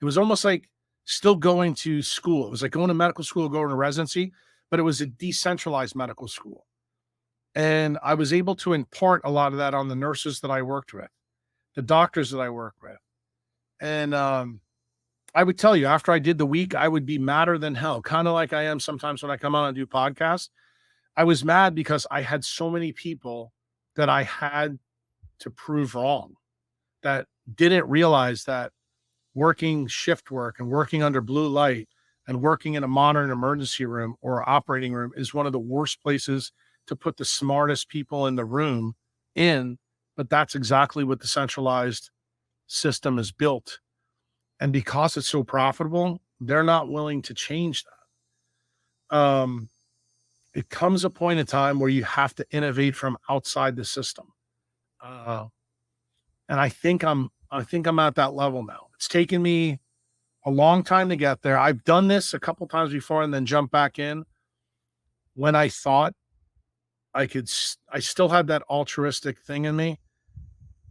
It was almost like still going to school. It was like going to medical school, going to residency, but it was a decentralized medical school. And I was able to impart a lot of that on the nurses that I worked with, the doctors that I worked with. And I would tell you after I did the week, I would be madder than hell, kind of like I am sometimes when I come on and do podcasts. I was mad because I had so many people that I had to prove wrong that didn't realize that working shift work and working under blue light and working in a modern emergency room or operating room is one of the worst places to put the smartest people in the room in. But that's exactly what the centralized system is built. And because it's so profitable, they're not willing to change that. It comes a point in time where you have to innovate from outside the system. Uh, and I think I'm at that level now. It's taken me a long time to get there. I've done this a couple times before and then jump back in when I thought I still had that altruistic thing in me,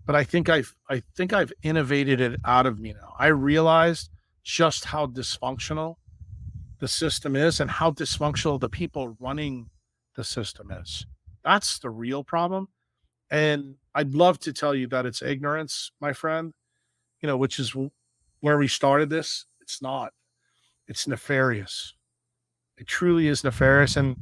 but I think I've innovated it out of me now. I realized just how dysfunctional the system is and how dysfunctional the people running the system is. That's the real problem. And I'd love to tell you that it's ignorance, my friend, which is where we started this. It's not. It's nefarious. It truly is nefarious. And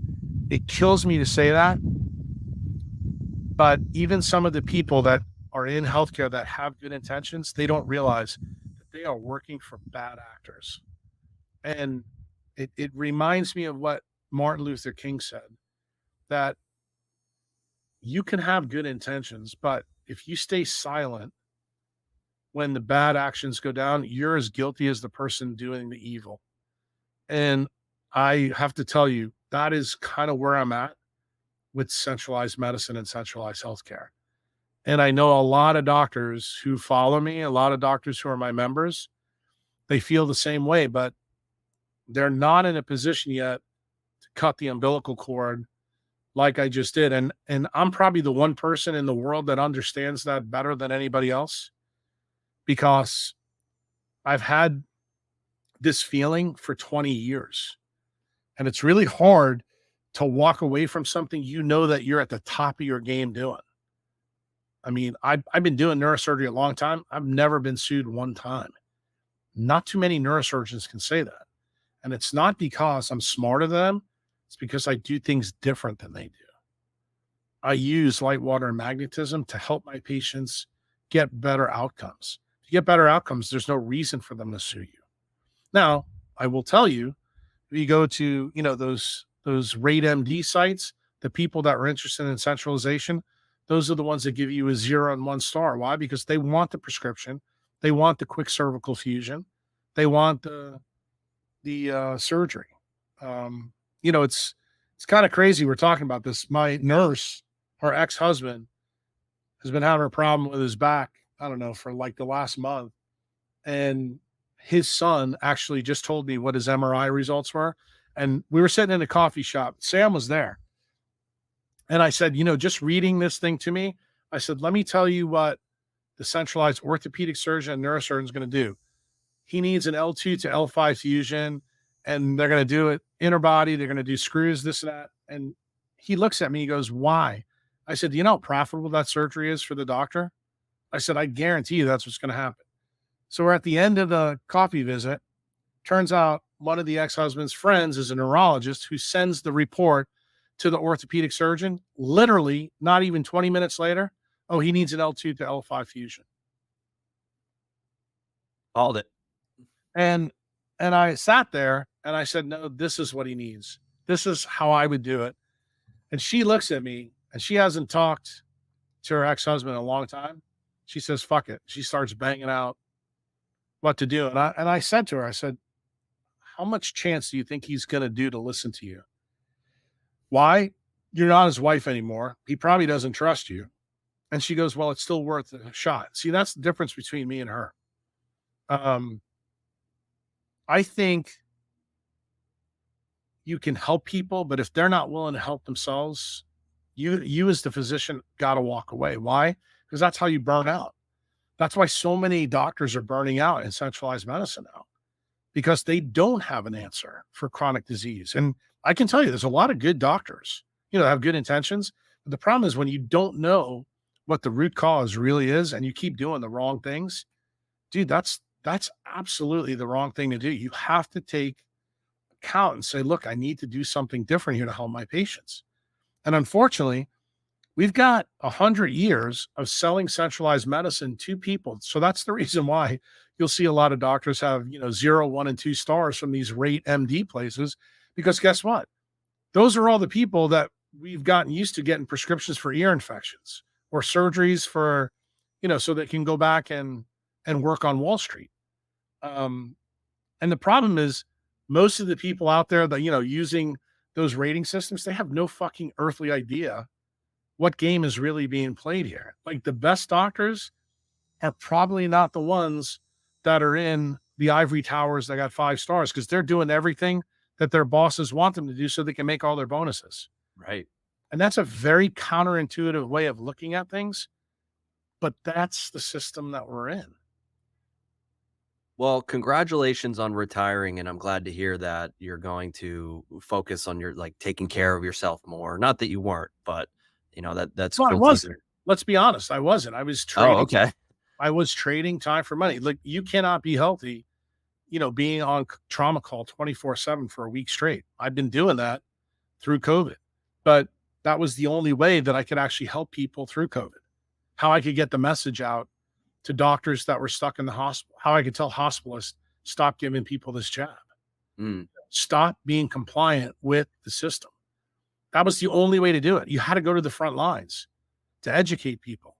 it kills me to say that. But even some of the people that are in healthcare that have good intentions, they don't realize that they are working for bad actors. And it reminds me of what Martin Luther King said, that you can have good intentions, but if you stay silent when the bad actions go down, you're as guilty as the person doing the evil. And I have to tell you, that is kind of where I'm at with centralized medicine and centralized healthcare. And I know a lot of doctors who follow me, a lot of doctors who are my members, they feel the same way, but they're not in a position yet to cut the umbilical cord like I just did. And I'm probably the one person in the world that understands that better than anybody else because I've had this feeling for 20 years. And it's really hard to walk away from something that you're at the top of your game doing. I mean, I've been doing neurosurgery a long time. I've never been sued one time. Not too many neurosurgeons can say that. And it's not because I'm smarter than them. It's because I do things different than they do. I use light, water, and magnetism to help my patients get better outcomes. To get better outcomes, there's no reason for them to sue you. Now, I will tell you, if you go to, those Rate MD sites, the people that are interested in centralization, those are the ones that give you a 0 and 1 star. Why? Because they want the prescription, they want the quick cervical fusion, they want the surgery. It's kind of crazy. We're talking about this. My nurse, her ex-husband, has been having a problem with his back. I don't know, for like the last month, and his son actually just told me what his MRI results were. And we were sitting in a coffee shop. Sam was there. And I said, just reading this thing to me, I said, let me tell you what the centralized orthopedic surgeon and neurosurgeon is going to do. He needs an L2 to L5 fusion, and they're going to do it interbody. They're going to do screws, this and that. And he looks at me, he goes, why? I said, do you know how profitable that surgery is for the doctor? I said, I guarantee you that's what's going to happen. So we're at the end of the coffee visit. Turns out one of the ex-husband's friends is a neurologist who sends the report to the orthopedic surgeon. Literally, not even 20 minutes later, oh, he needs an L2 to L5 fusion. Called it. And I sat there and I said, no, this is what he needs. This is how I would do it. And she looks at me and she hasn't talked to her ex-husband in a long time. She says, fuck it. She starts banging out what to do. And I said to her, I said, how much chance do you think he's going to do to listen to you? Why? You're not his wife anymore. He probably doesn't trust you. And she goes, well, it's still worth a shot. See, that's the difference between me and her. I think you can help people, but if they're not willing to help themselves, you as the physician got to walk away. Why? Because that's how you burn out. That's why so many doctors are burning out in centralized medicine now, because they don't have an answer for chronic disease. And I can tell you, there's a lot of good doctors, that have good intentions. But the problem is when you don't know what the root cause really is and you keep doing the wrong things, dude, that's That's absolutely the wrong thing to do. You have to take account and say, look, I need to do something different here to help my patients. And unfortunately, we've got 100 years of selling centralized medicine to people. So that's the reason why you'll see a lot of doctors have, 0, 1, and 2 stars from these rate MD places. Because guess what? Those are all the people that we've gotten used to getting prescriptions for ear infections or surgeries for, so they can go back and work on Wall Street. Um, and the problem is most of the people out there that, using those rating systems, they have no fucking earthly idea what game is really being played here. Like the best doctors are probably not the ones that are in the ivory towers that got 5 stars because they're doing everything that their bosses want them to do so they can make all their bonuses. Right. And that's a very counterintuitive way of looking at things, but that's the system that we're in. Well, congratulations on retiring, and I'm glad to hear that you're going to focus on your like taking care of yourself more. Not that you weren't, but that's Well, I cool to wasn't. hear. Let's be honest. I wasn't. I was Oh, trading. okay. I was trading time for money. Like you cannot be healthy, being on trauma call 24/7 for a week straight. I've been doing that through COVID, but that was the only way that I could actually help people through COVID. How I could get the message out to doctors that were stuck in the hospital, how I could tell hospitalists, stop giving people this jab, Mm. stop being compliant with the system. That was the only way to do it. You had to go to the front lines to educate people.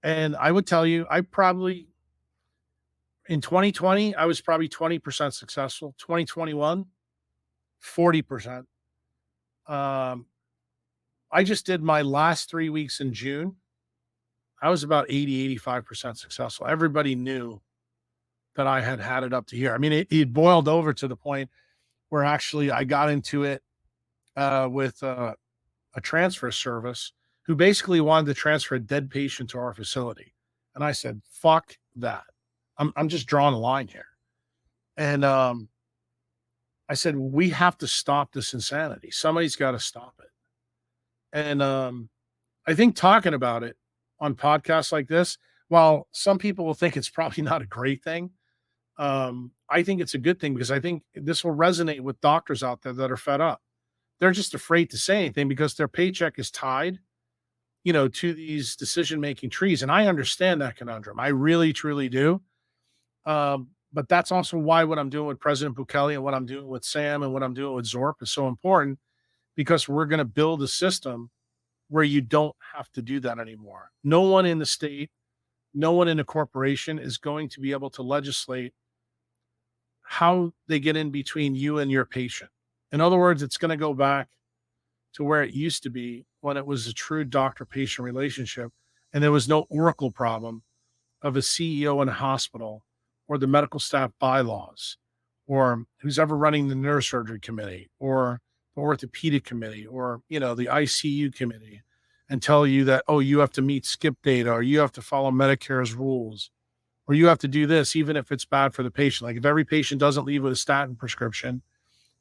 And I would tell you, I probably in 2020, I was probably 20% successful. 2021, 40%. Um, I just did my last 3 weeks in June. I was about 80, 85% successful. Everybody knew that I had had it up to here. I mean, it boiled over to the point where actually I got into it with a transfer service who basically wanted to transfer a dead patient to our facility. And I said, fuck that. I'm just drawing a line here. And I said, we have to stop this insanity. Somebody's got to stop it. And I think talking about it on podcasts like this, while some people will think it's probably not a great thing, I think it's a good thing because I think this will resonate with doctors out there that are fed up. They're just afraid to say anything because their paycheck is tied, to these decision-making trees. And I understand that conundrum. I really, truly do. But that's also why what I'm doing with President Bukele and what I'm doing with Sam and what I'm doing with Zorp is so important because we're going to build a system where you don't have to do that anymore. No one in the state, no one in a corporation is going to be able to legislate how they get in between you and your patient. In other words, it's going to go back to where it used to be when it was a true doctor-patient relationship and there was no oracle problem of a CEO in a hospital or the medical staff bylaws or who's ever running the neurosurgery committee or the orthopedic committee or, the ICU committee and tell you that, oh, you have to meet skip data or you have to follow Medicare's rules or you have to do this, even if it's bad for the patient. Like if every patient doesn't leave with a statin prescription,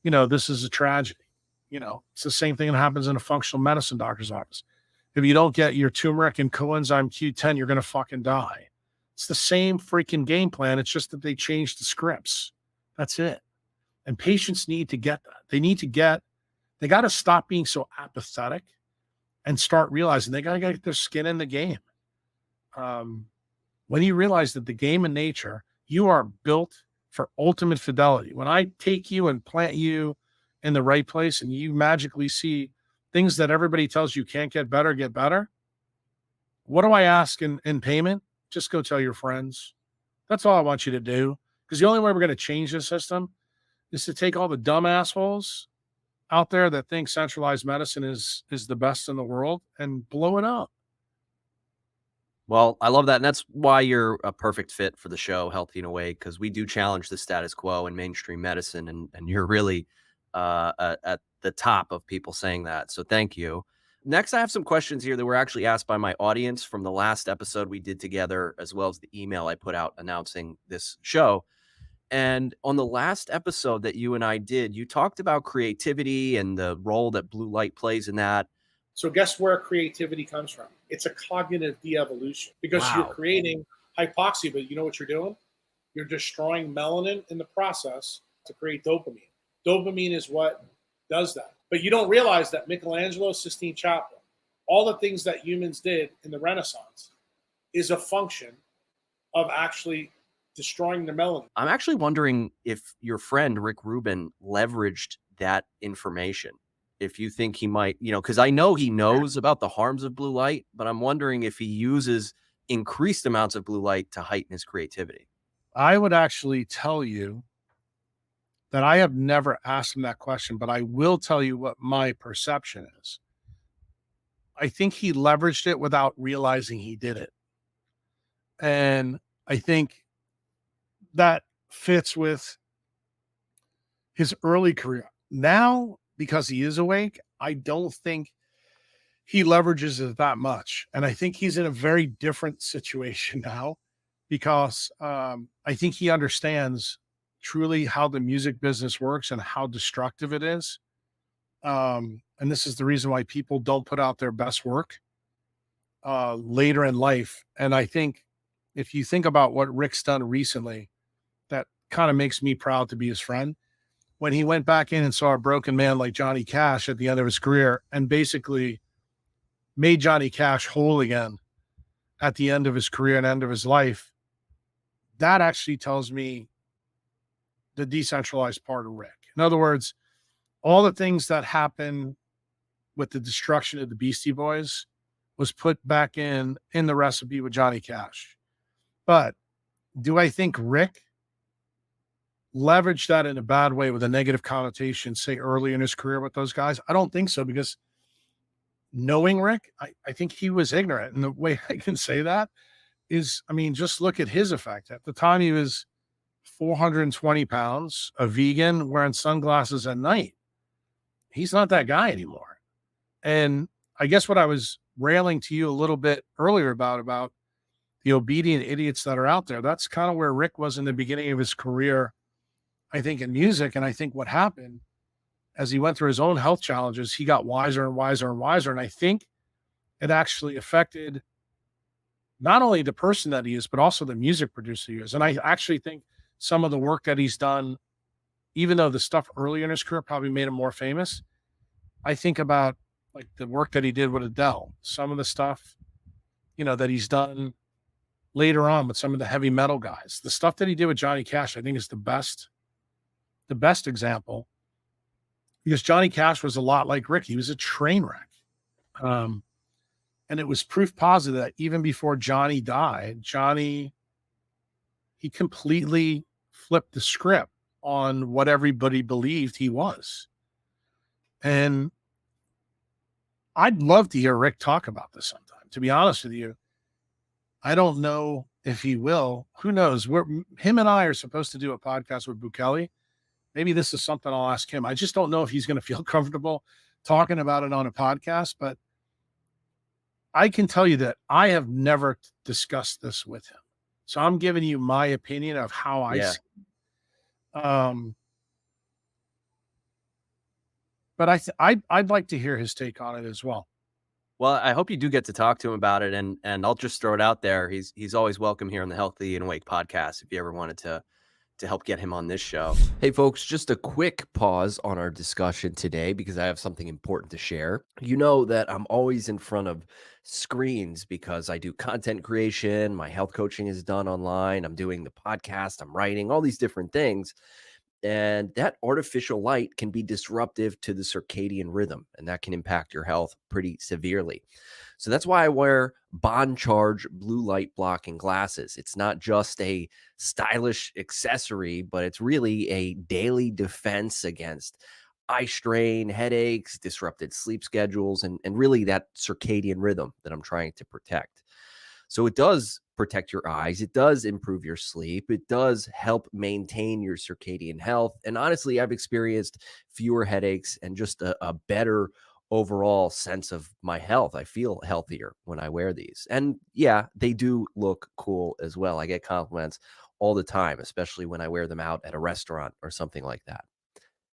this is a tragedy. It's the same thing that happens in a functional medicine doctor's office. If you don't get your turmeric and coenzyme Q10, you're going to fucking die. It's the same freaking game plan. It's just that they changed the scripts. That's it. And patients need to get that. They got to stop being so apathetic and start realizing they got to get their skin in the game. When you realize that the game in nature, you are built for ultimate fidelity. When I take you and plant you in the right place and you magically see things that everybody tells you can't get better. What do I ask in payment? Just go tell your friends. That's all I want you to do. Because the only way we're going to change this system is to take all the dumb assholes out there that think centralized medicine is the best in the world and blow it up. Well, I love that, and that's why you're a perfect fit for the show, Healthy in a Way, because we do challenge the status quo in mainstream medicine, and you're really at the top of people saying that. So thank you. Next, I have some questions here that were actually asked by my audience from the last episode we did together, as well as the email I put out announcing this show. And on the last episode that you and I did, you talked about creativity and the role that blue light plays in that. So guess where creativity comes from? It's a cognitive de-evolution because you're Wow. creating hypoxia, but you know what you're doing? You're destroying melanin in the process to create dopamine. Dopamine is what does that. But you don't realize that Michelangelo, Sistine Chapel, all the things that humans did in the Renaissance is a function of actually destroying the melanin. I'm actually wondering if your friend Rick Rubin leveraged that information. If you think he might, because I know he knows about the harms of blue light, but I'm wondering if he uses increased amounts of blue light to heighten his creativity. I would actually tell you that I have never asked him that question, but I will tell you what my perception is. I think he leveraged it without realizing he did it. And I think that fits with his early career. Now, because he is awake, I don't think he leverages it that much. And I think he's in a very different situation now because I think he understands truly how the music business works and how destructive it is. And this is the reason why people don't put out their best work later in life. And I think if you think about what Rick's done recently, that kind of makes me proud to be his friend. When he went back in and saw a broken man like Johnny Cash at the end of his career and basically made Johnny Cash whole again at the end of his career and end of his life, that actually tells me the decentralized part of Rick. In other words, all the things that happened with the destruction of the Beastie Boys was put back in the recipe with Johnny Cash. But do I think Rick leveraged that in a bad way with a negative connotation, say early in his career with those guys? I don't think so, because knowing Rick, I think he was ignorant. And the way I can say that is, I mean, just look at his effect. At the time, he was 420 pounds, a vegan, wearing sunglasses at night. He's not that guy anymore. And I guess what I was railing to you a little bit earlier about the obedient idiots that are out there, that's kind of where Rick was in the beginning of his career, I think, in music. And I think what happened as he went through his own health challenges, he got wiser and wiser and wiser. And I think it actually affected not only the person that he is, but also the music producer he is. And I actually think some of the work that he's done, even though the stuff earlier in his career probably made him more famous, I think about like the work that he did with Adele, some of the stuff, that he's done later on with some of the heavy metal guys, the stuff that he did with Johnny Cash, I think is the best example, because Johnny Cash was a lot like Rick. He was a train wreck. And it was proof positive that even before Johnny died, he completely flipped the script on what everybody believed he was. And I'd love to hear Rick talk about this sometime. To be honest with you, I don't know if he will. Who knows? Him and I are supposed to do a podcast with Bukele. Maybe this is something I'll ask him. I just don't know if he's going to feel comfortable talking about it on a podcast, but I can tell you that I have never discussed this with him. So I'm giving you my opinion of how I see it. But I'd like to hear his take on it as well. Well, I hope you do get to talk to him about it, and I'll just throw it out there. He's always welcome here on the Healthy and Awake podcast if you ever wanted to help get him on this show. Hey folks, just a quick pause on our discussion today because I have something important to share. You know that I'm always in front of screens because I do content creation, my health coaching is done online, I'm doing the podcast, I'm writing, all these different things. And that artificial light can be disruptive to the circadian rhythm, and that can impact your health pretty severely. So that's why I wear Bond Charge blue light blocking glasses. It's not just a stylish accessory, but it's really a daily defense against eye strain, headaches, disrupted sleep schedules, and really that circadian rhythm that I'm trying to protect. So it does protect your eyes. It does improve your sleep. It does help maintain your circadian health. And honestly, I've experienced fewer headaches and just a better overall sense of my health. I feel healthier when I wear these. And yeah, they do look cool as well. I get compliments all the time, especially when I wear them out at a restaurant or something like that.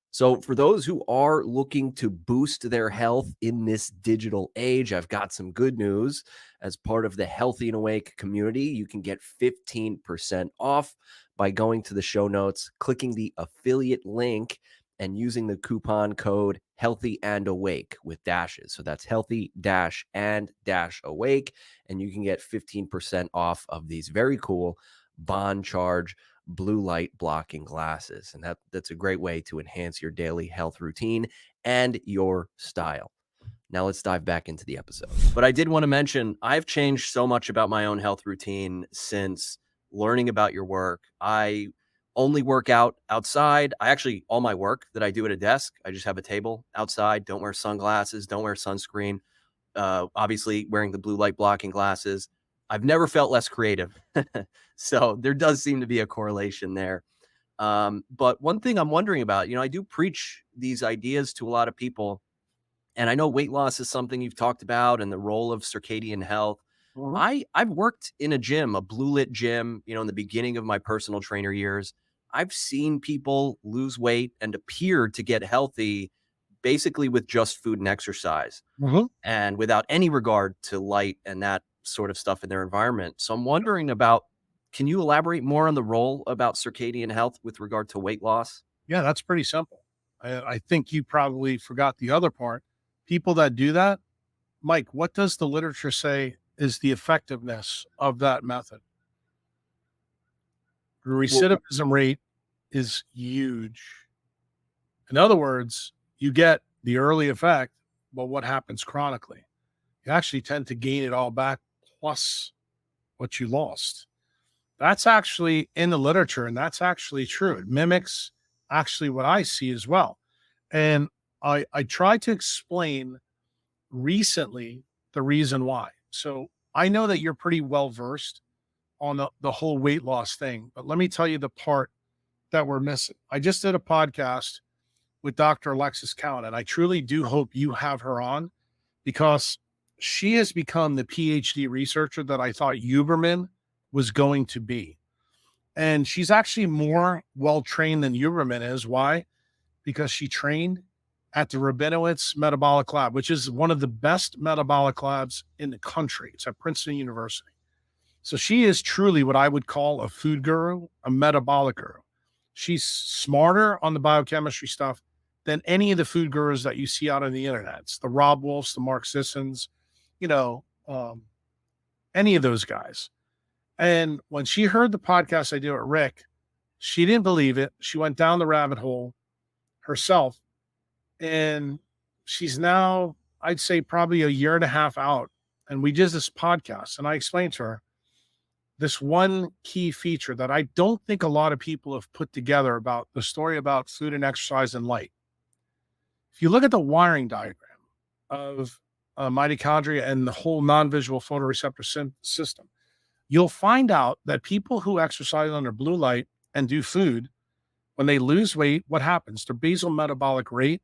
So for those who are looking to boost their health in this digital age, I've got some good news. As part of the Healthy and Awake community, you can get 15% off by going to the show notes, clicking the affiliate link, and using the coupon code healthy and awake with dashes. So that's healthy dash and dash awake. And you can get 15% off of these very cool bond charge blue light blocking glasses. And that's a great way to enhance your daily health routine and your style. Now let's dive back into the episode. But I did want to mention, I've changed so much about my own health routine since learning about your work. I only work out outside. All my work that I do at a desk, I just have a table outside, don't wear sunglasses, don't wear sunscreen. Obviously wearing the blue light blocking glasses. I've never felt less creative. So there does seem to be a correlation there. But one thing I'm wondering about, I do preach these ideas to a lot of people, and I know weight loss is something you've talked about and the role of circadian health. I've worked in a gym, a blue lit gym, in the beginning of my personal trainer years. I've seen people lose weight and appear to get healthy basically with just food and exercise and without any regard to light and that sort of stuff in their environment. So I'm wondering about, can you elaborate more on the role about circadian health with regard to weight loss? Yeah, that's pretty simple. I think you probably forgot the other part. People that do that, Mike, what does the literature say is the effectiveness of that method? The recidivism rate is huge. In other words, you get the early effect, but what happens chronically? You actually tend to gain it all back plus what you lost. That's actually in the literature, and that's actually true. It mimics actually what I see as well. And I tried to explain recently the reason why. So I know that you're pretty well versed on the whole weight loss thing, but let me tell you the part that we're missing. I just did a podcast with Dr. Alexis Cowan, and I truly do hope you have her on because she has become the PhD researcher that I thought Huberman was going to be. And she's actually more well-trained than Huberman is. Why? Because she trained at the Rabinowitz Metabolic Lab, which is one of the best metabolic labs in the country. It's at Princeton University. So she is truly what I would call a food guru, a metabolic guru. She's smarter on the biochemistry stuff than any of the food gurus that you see out on the internet. It's the Rob Wolfs, the Mark Sissons, any of those guys. And when she heard the podcast I do at Rick, she didn't believe it. She went down the rabbit hole herself. And she's now, I'd say, probably a year and a half out. And we did this podcast. And I explained to her this one key feature that I don't think a lot of people have put together about the story about food and exercise and light. If you look at the wiring diagram of mitochondria and the whole non-visual photoreceptor system, you'll find out that people who exercise under blue light and do food, when they lose weight, what happens? Their basal metabolic rate,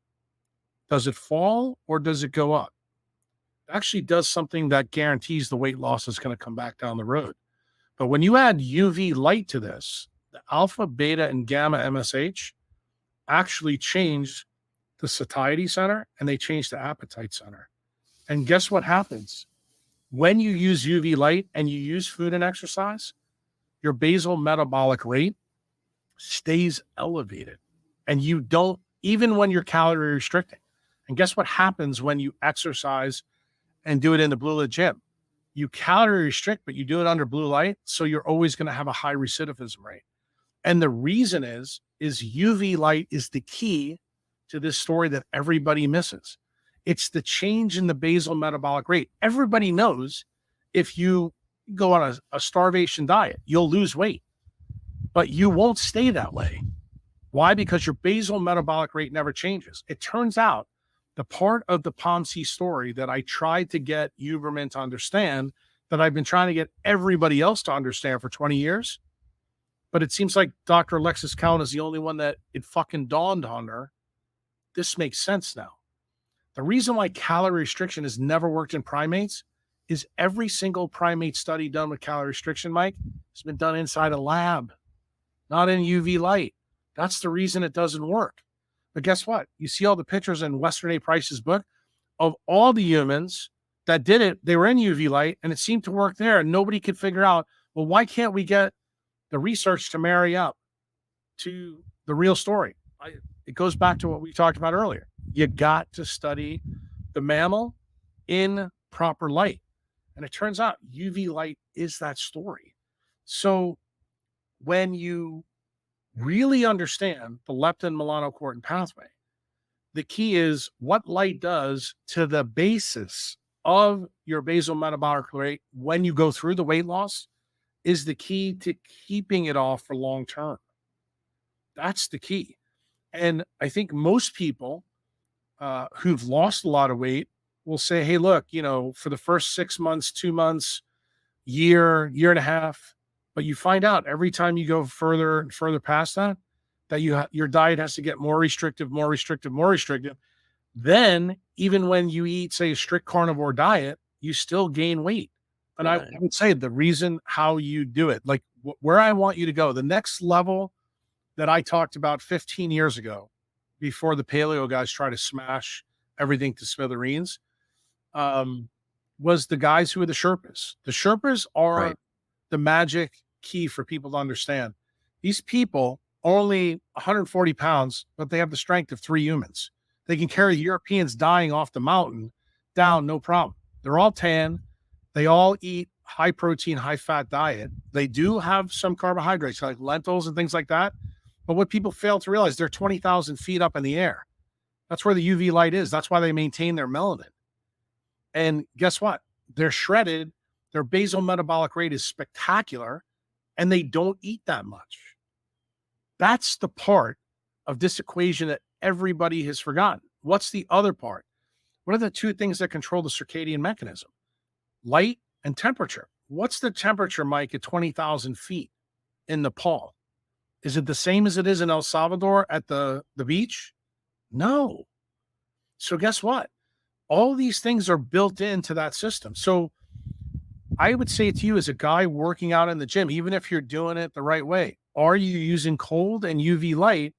does it fall or does it go up? It actually does something that guarantees the weight loss is going to come back down the road. But when you add UV light to this, the alpha, beta, and gamma MSH actually change the satiety center and they change the appetite center. And guess what happens? When you use UV light and you use food and exercise, your basal metabolic rate stays elevated. And you don't, even when you're calorie restricting. And guess what happens when you exercise and do it in the blue light gym? You calorie restrict, but you do it under blue light. So you're always going to have a high recidivism rate. And the reason is UV light is the key to this story that everybody misses. It's the change in the basal metabolic rate. Everybody knows if you go on a starvation diet, you'll lose weight, but you won't stay that way. Why? Because your basal metabolic rate never changes. It turns out the part of the POMC story that I tried to get Huberman to understand, that I've been trying to get everybody else to understand for 20 years, but it seems like Dr. Alexis Cowan is the only one that it fucking dawned on her. This makes sense now. The reason why calorie restriction has never worked in primates is every single primate study done with calorie restriction, Mike, has been done inside a lab, not in UV light. That's the reason it doesn't work. But guess what? You see all the pictures in Western A. Price's book of all the humans that did it. They were in UV light and it seemed to work there. And nobody could figure out, well, why can't we get the research to marry up to the real story. It goes back to what we talked about earlier. You got to study the mammal in proper light. And it turns out UV light is that story. So when you really understand the leptin melanocortin pathway, the key is what light does to the basis of your basal metabolic rate when you go through the weight loss is the key to keeping it off for long term. That's the key. And I think most people who've lost a lot of weight will say, hey, look, for the first 6 months, 2 months, year and a half, but you find out every time you go further and further past that, that your diet has to get more restrictive, more restrictive, more restrictive. Then even when you eat, say, a strict carnivore diet, you still gain weight. And I would say the reason how you do it, like where I want you to go, the next level that I talked about 15 years ago, before the paleo guys try to smash everything to smithereens, was the guys who are the Sherpas. The Sherpas are the magic key for people to understand. These people are only 140 pounds, but they have the strength of 3 humans. They can carry Europeans dying off the mountain down, no problem. They're all tan. They all eat high protein, high fat diet. They do have some carbohydrates like lentils and things like that. But what people fail to realize, they're 20,000 feet up in the air. That's where the UV light is. That's why they maintain their melanin. And guess what? They're shredded. Their basal metabolic rate is spectacular, and they don't eat that much. That's the part of this equation that everybody has forgotten. What's the other part? What are the 2 things that control the circadian mechanism? Light and temperature. What's the temperature, Mike, at 20,000 feet in Nepal? Is it the same as it is in El Salvador at the beach? No. So guess what? All these things are built into that system. So I would say to you, as a guy working out in the gym, even if you're doing it the right way, are you using cold and UV light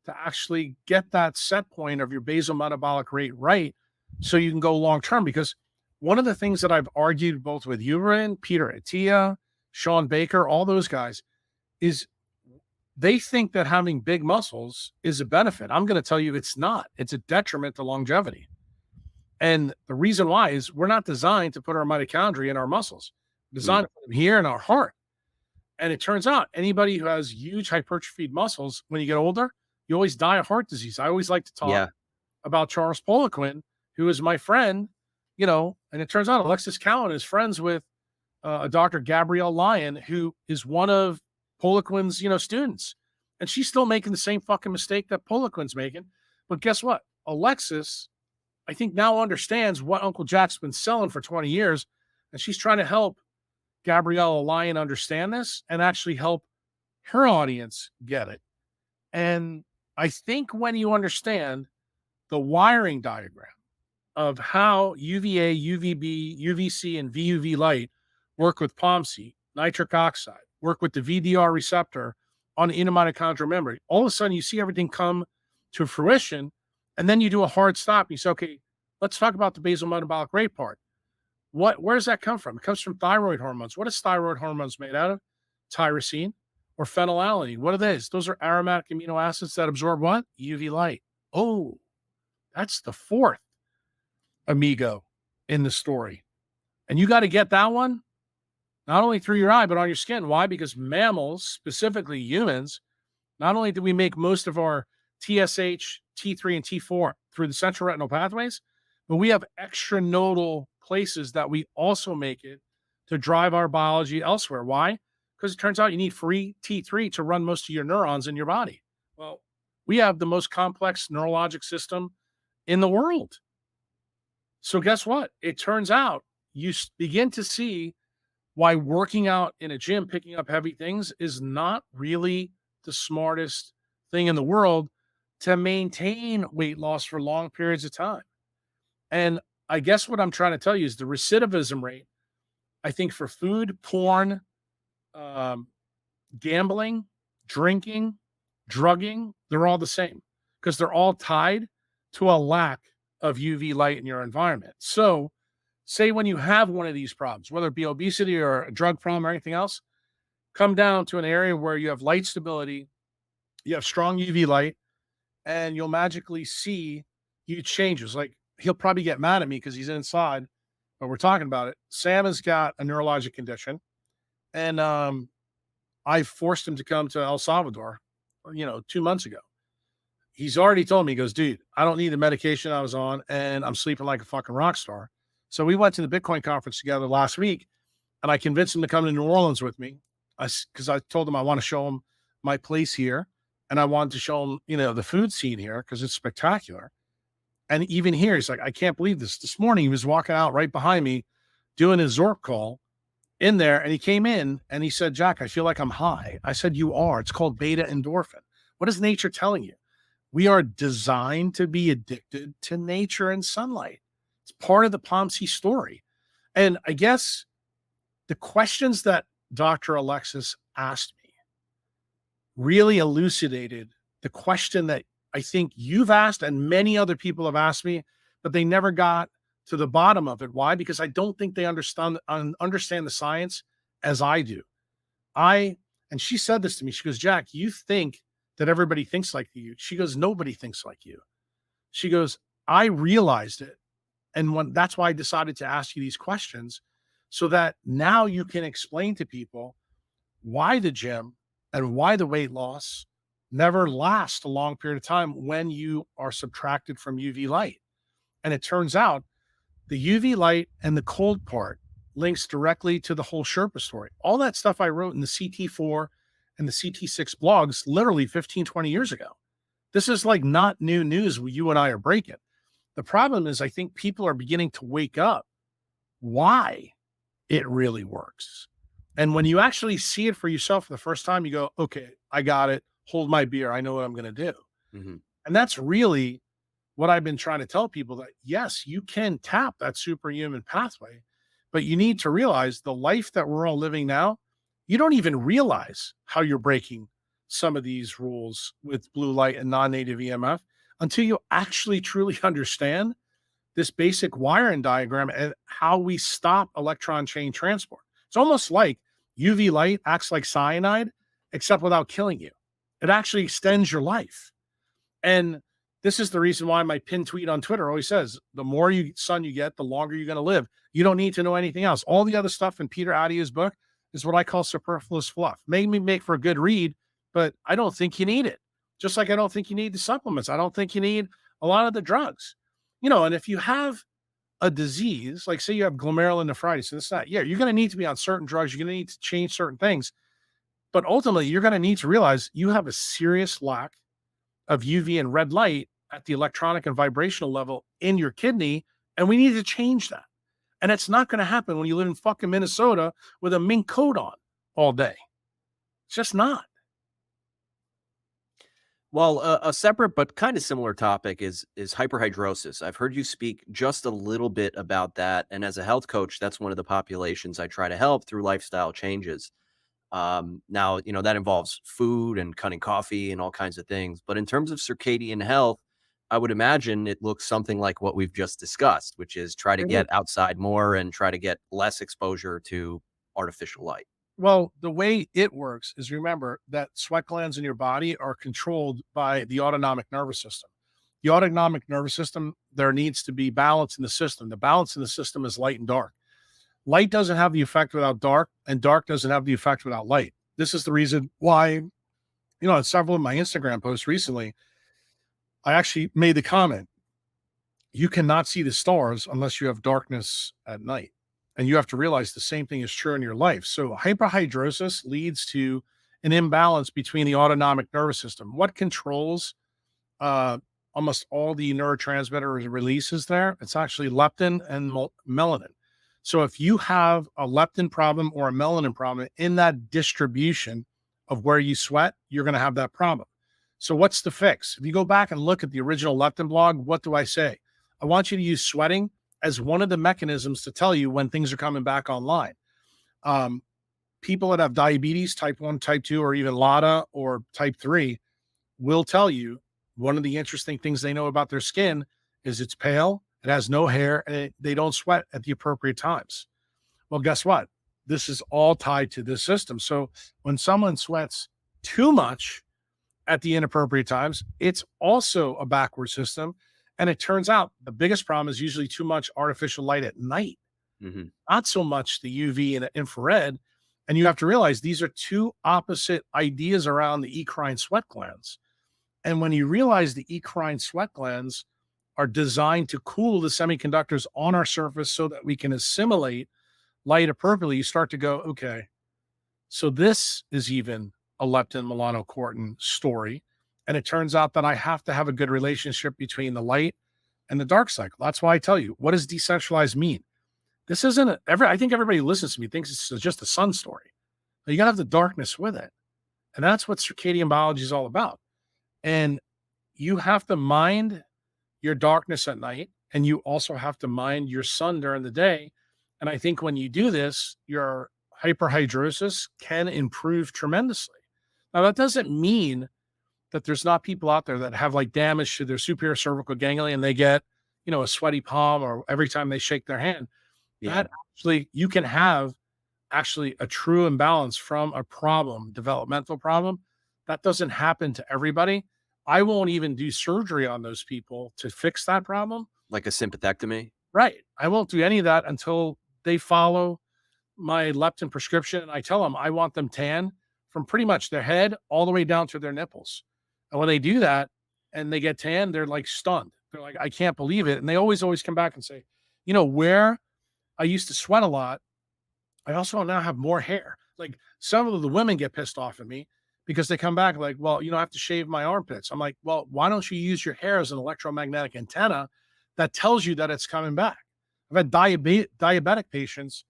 to actually get that set point of your basal metabolic rate right so you can go long term? Because one of the things that I've argued both with Uberin, Peter Attia, Sean Baker, all those guys, is they think that having big muscles is a benefit. I'm going to tell you it's not. It's a detriment to longevity. And the reason why is we're not designed to put our mitochondria in our muscles. We're designed to put them here in our heart. And it turns out anybody who has huge hypertrophied muscles, when you get older, you always die of heart disease. I always like to talk about Charles Poliquin, who is my friend, and it turns out Alexis Cowan is friends with a Dr. Gabrielle Lyon, who is one of Poliquin's, students. And she's still making the same fucking mistake that Poliquin's making. But guess what? Alexis, I think, now understands what Uncle Jack's been selling for 20 years. And she's trying to help Gabrielle Lyon understand this and actually help her audience get it. And I think when you understand the wiring diagram of how UVA, UVB, UVC, and VUV light work with POMC, nitric oxide, work with the VDR receptor on the intermitochondrial membrane, all of a sudden you see everything come to fruition, and then you do a hard stop. And you say, okay, let's talk about the basal metabolic rate part. Where does that come from? It comes from thyroid hormones. What is thyroid hormones made out of? Tyrosine or phenylalanine. What are those? Those are aromatic amino acids that absorb what? UV light. Oh, that's the 4th amigo in the story. And you got to get that one not only through your eye, but on your skin. Why? Because mammals, specifically humans, not only do we make most of our TSH, T3, and T4 through the central retinal pathways, but we have extranodal places that we also make it to drive our biology elsewhere. Why? Because it turns out you need free T3 to run most of your neurons in your body. Well, we have the most complex neurologic system in the world. So guess what? It turns out you begin to see why working out in a gym, picking up heavy things is not really the smartest thing in the world to maintain weight loss for long periods of time. And I guess what I'm trying to tell you is the recidivism rate, I think, for food, porn, gambling, drinking, drugging, they're all the same because they're all tied to a lack of UV light in your environment. So say when you have one of these problems, whether it be obesity or a drug problem or anything else, come down to an area where you have light stability, you have strong UV light, and you'll magically see huge changes. Like he'll probably get mad at me because he's inside, but we're talking about it. Sam has got a neurologic condition, and I forced him to come to El Salvador, 2 months ago. He's already told me, he goes, dude, I don't need the medication I was on, and I'm sleeping like a fucking rock star. So we went to the Bitcoin conference together last week, and I convinced him to come to New Orleans with me. Because I told him I want to show him my place here, and I wanted to show him, the food scene here because it's spectacular. And even here, he's like, I can't believe this. This morning, he was walking out right behind me doing his Zorp call in there, and he came in and he said, Jack, I feel like I'm high. I said, you are. It's called beta endorphin. What is nature telling you? We are designed to be addicted to nature and sunlight. It's part of the POMC story. And I guess the questions that Dr. Alexis asked me really elucidated the question that I think you've asked and many other people have asked me, but they never got to the bottom of it. Why? Because I don't think they understand the science as I do. And she said this to me. She goes, Jack, you think that everybody thinks like you. She goes, nobody thinks like you. She goes, I realized it. And that's why I decided to ask you these questions so that now you can explain to people why the gym and why the weight loss never lasts a long period of time when you are subtracted from UV light. And it turns out the UV light and the cold part links directly to the whole Sherpa story. All that stuff I wrote in the CT4 and the CT6 blogs literally 15, 20 years ago. This is like not new news you and I are breaking. The problem is I think people are beginning to wake up why it really works. And when you actually see it for yourself for the first time, you go, okay, I got it. Hold my beer. I know what I'm going to do. Mm-hmm. And that's really what I've been trying to tell people, that yes, you can tap that superhuman pathway, but you need to realize the life that we're all living now, you don't even realize how you're breaking some of these rules with blue light and non-native EMF until you actually truly understand this basic wiring diagram and how we stop electron chain transport. It's almost like UV light acts like cyanide, except without killing you. It actually extends your life. And this is the reason why my pinned tweet on Twitter always says, the more sun you get, the longer you're going to live. You don't need to know anything else. All the other stuff in Peter Attia's book is what I call superfluous fluff. Maybe make for a good read, but I don't think you need it. Just like I don't think you need the supplements. I don't think you need a lot of the drugs. And if you have a disease, like say you have glomerulonephritis, and it's not, you're going to need to be on certain drugs. You're going to need to change certain things. But ultimately, you're going to need to realize you have a serious lack of UV and red light at the electronic and vibrational level in your kidney, and we need to change that. And it's not going to happen when you live in fucking Minnesota with a mink coat on all day. It's just not. Well, a separate but kind of similar topic is hyperhidrosis. I've heard you speak just a little bit about that, and as a health coach, that's one of the populations I try to help through lifestyle changes. Now, that involves food and cutting coffee and all kinds of things. But in terms of circadian health, I would imagine it looks something like what we've just discussed, which is try to get outside more and try to get less exposure to artificial light. Well, the way it works is, remember that sweat glands in your body are controlled by the autonomic nervous system. The autonomic nervous system, there needs to be balance in the system. The balance in the system is light and dark. Light doesn't have the effect without dark, and dark doesn't have the effect without light. This is the reason why, in several of my Instagram posts recently, I actually made the comment, you cannot see the stars unless you have darkness at night. And you have to realize the same thing is true in your life. So hyperhidrosis leads to an imbalance between the autonomic nervous system. What controls almost all the neurotransmitter releases there? It's actually leptin and melanin. So if you have a leptin problem or a melanin problem in that distribution of where you sweat, you're going to have that problem. So what's the fix? If you go back and look at the original leptin blog, what do I say? I want you to use sweating as one of the mechanisms to tell you when things are coming back online. People that have diabetes, type 1, type 2, or even LADA or type 3 will tell you one of the interesting things they know about their skin is it's pale, it has no hair, and they don't sweat at the appropriate times. Well, guess what? this is all tied to this system. So when someone sweats too much at the inappropriate times, it's also a backward system. And it turns out the biggest problem is usually too much artificial light at night, Mhm. not so much the UV and infrared. And you have to realize these are two opposite ideas around the eccrine sweat glands. And when you realize the eccrine sweat glands are designed to cool the semiconductors on our surface so that we can assimilate light appropriately, you start to go, okay, so this is even a leptin melanocortin story. And it turns out that I have to have a good relationship between the light and the dark cycle. That's why I tell you, what does decentralized mean? This isn't I think everybody who listens to me thinks it's just a sun story. You got to have the darkness with it. And that's what circadian biology is all about. And you have to mind your darkness at night, and you also have to mind your sun during the day. And I think when you do this, your hyperhidrosis can improve tremendously. Now, that doesn't mean that there's not people out there that have like damage to their superior cervical ganglia and they get, a sweaty palm or every time they shake their hand. Yeah. That actually, you can have actually a true imbalance from a problem, developmental problem. That doesn't happen to everybody. I won't even do surgery on those people to fix that problem. Like a sympathectomy? Right. I won't do any of that until they follow my leptin prescription. And I tell them I want them tan from pretty much their head all the way down to their nipples. And when they do that and they get tan, they're like stunned. They're like, I can't believe it. And they always come back and say, where I used to sweat a lot, I also now have more hair. Like some of the women get pissed off at me because they come back like, well, I have to shave my armpits. I'm like, well, why don't you use your hair as an electromagnetic antenna that tells you that it's coming back? I've had diabetic patients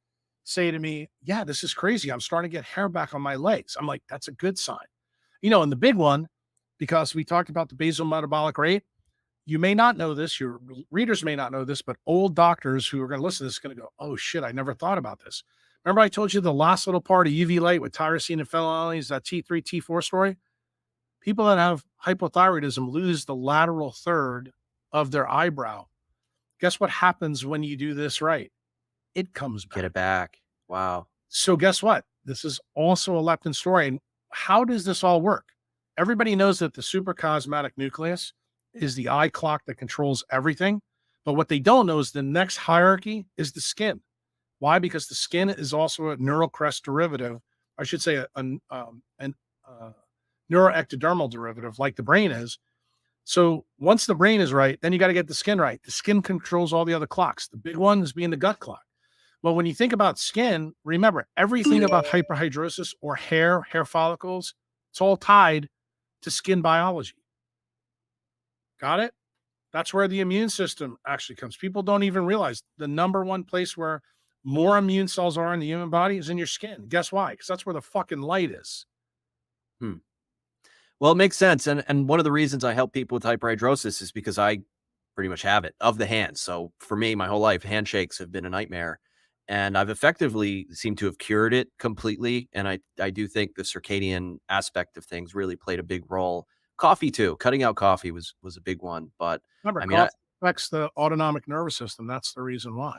say to me, yeah, this is crazy. I'm starting to get hair back on my legs. I'm like, that's a good sign. And the big one, because we talked about the basal metabolic rate, you may not know this, your readers may not know this, but old doctors who are going to listen to this are going to go, oh shit, I never thought about this. Remember I told you the last little part of UV light with tyrosine and phenylalanine, that T3, T4 story? People that have hypothyroidism lose the lateral third of their eyebrow. Guess what happens when you do this right? It comes back. Get it back. Wow. So guess what? This is also a leptin story. And how does this all work? Everybody knows that the suprachiasmatic nucleus is the eye clock that controls everything. But what they don't know is the next hierarchy is the skin. Why? Because the skin is also a neural crest derivative. I should say a neuroectodermal derivative like the brain is. So once the brain is right, then you got to get the skin right. The skin controls all the other clocks. The big one is being the gut clock. Well, when you think about skin, remember everything about hyperhidrosis or hair follicles, it's all tied to skin biology. Got it? That's where the immune system actually comes. People don't even realize the number one place where more immune cells are in the human body is in your skin. Guess why? Because that's where the fucking light is. Well, it makes sense. And one of the reasons I help people with hyperhidrosis is because I pretty much have it of the hands. So for me, my whole life, handshakes have been a nightmare. And I've effectively seemed to have cured it completely. And I do think the circadian aspect of things really played a big role. Coffee too. Cutting out coffee was a big one. But Remember, I mean, coffee affects the autonomic nervous system. That's the reason why.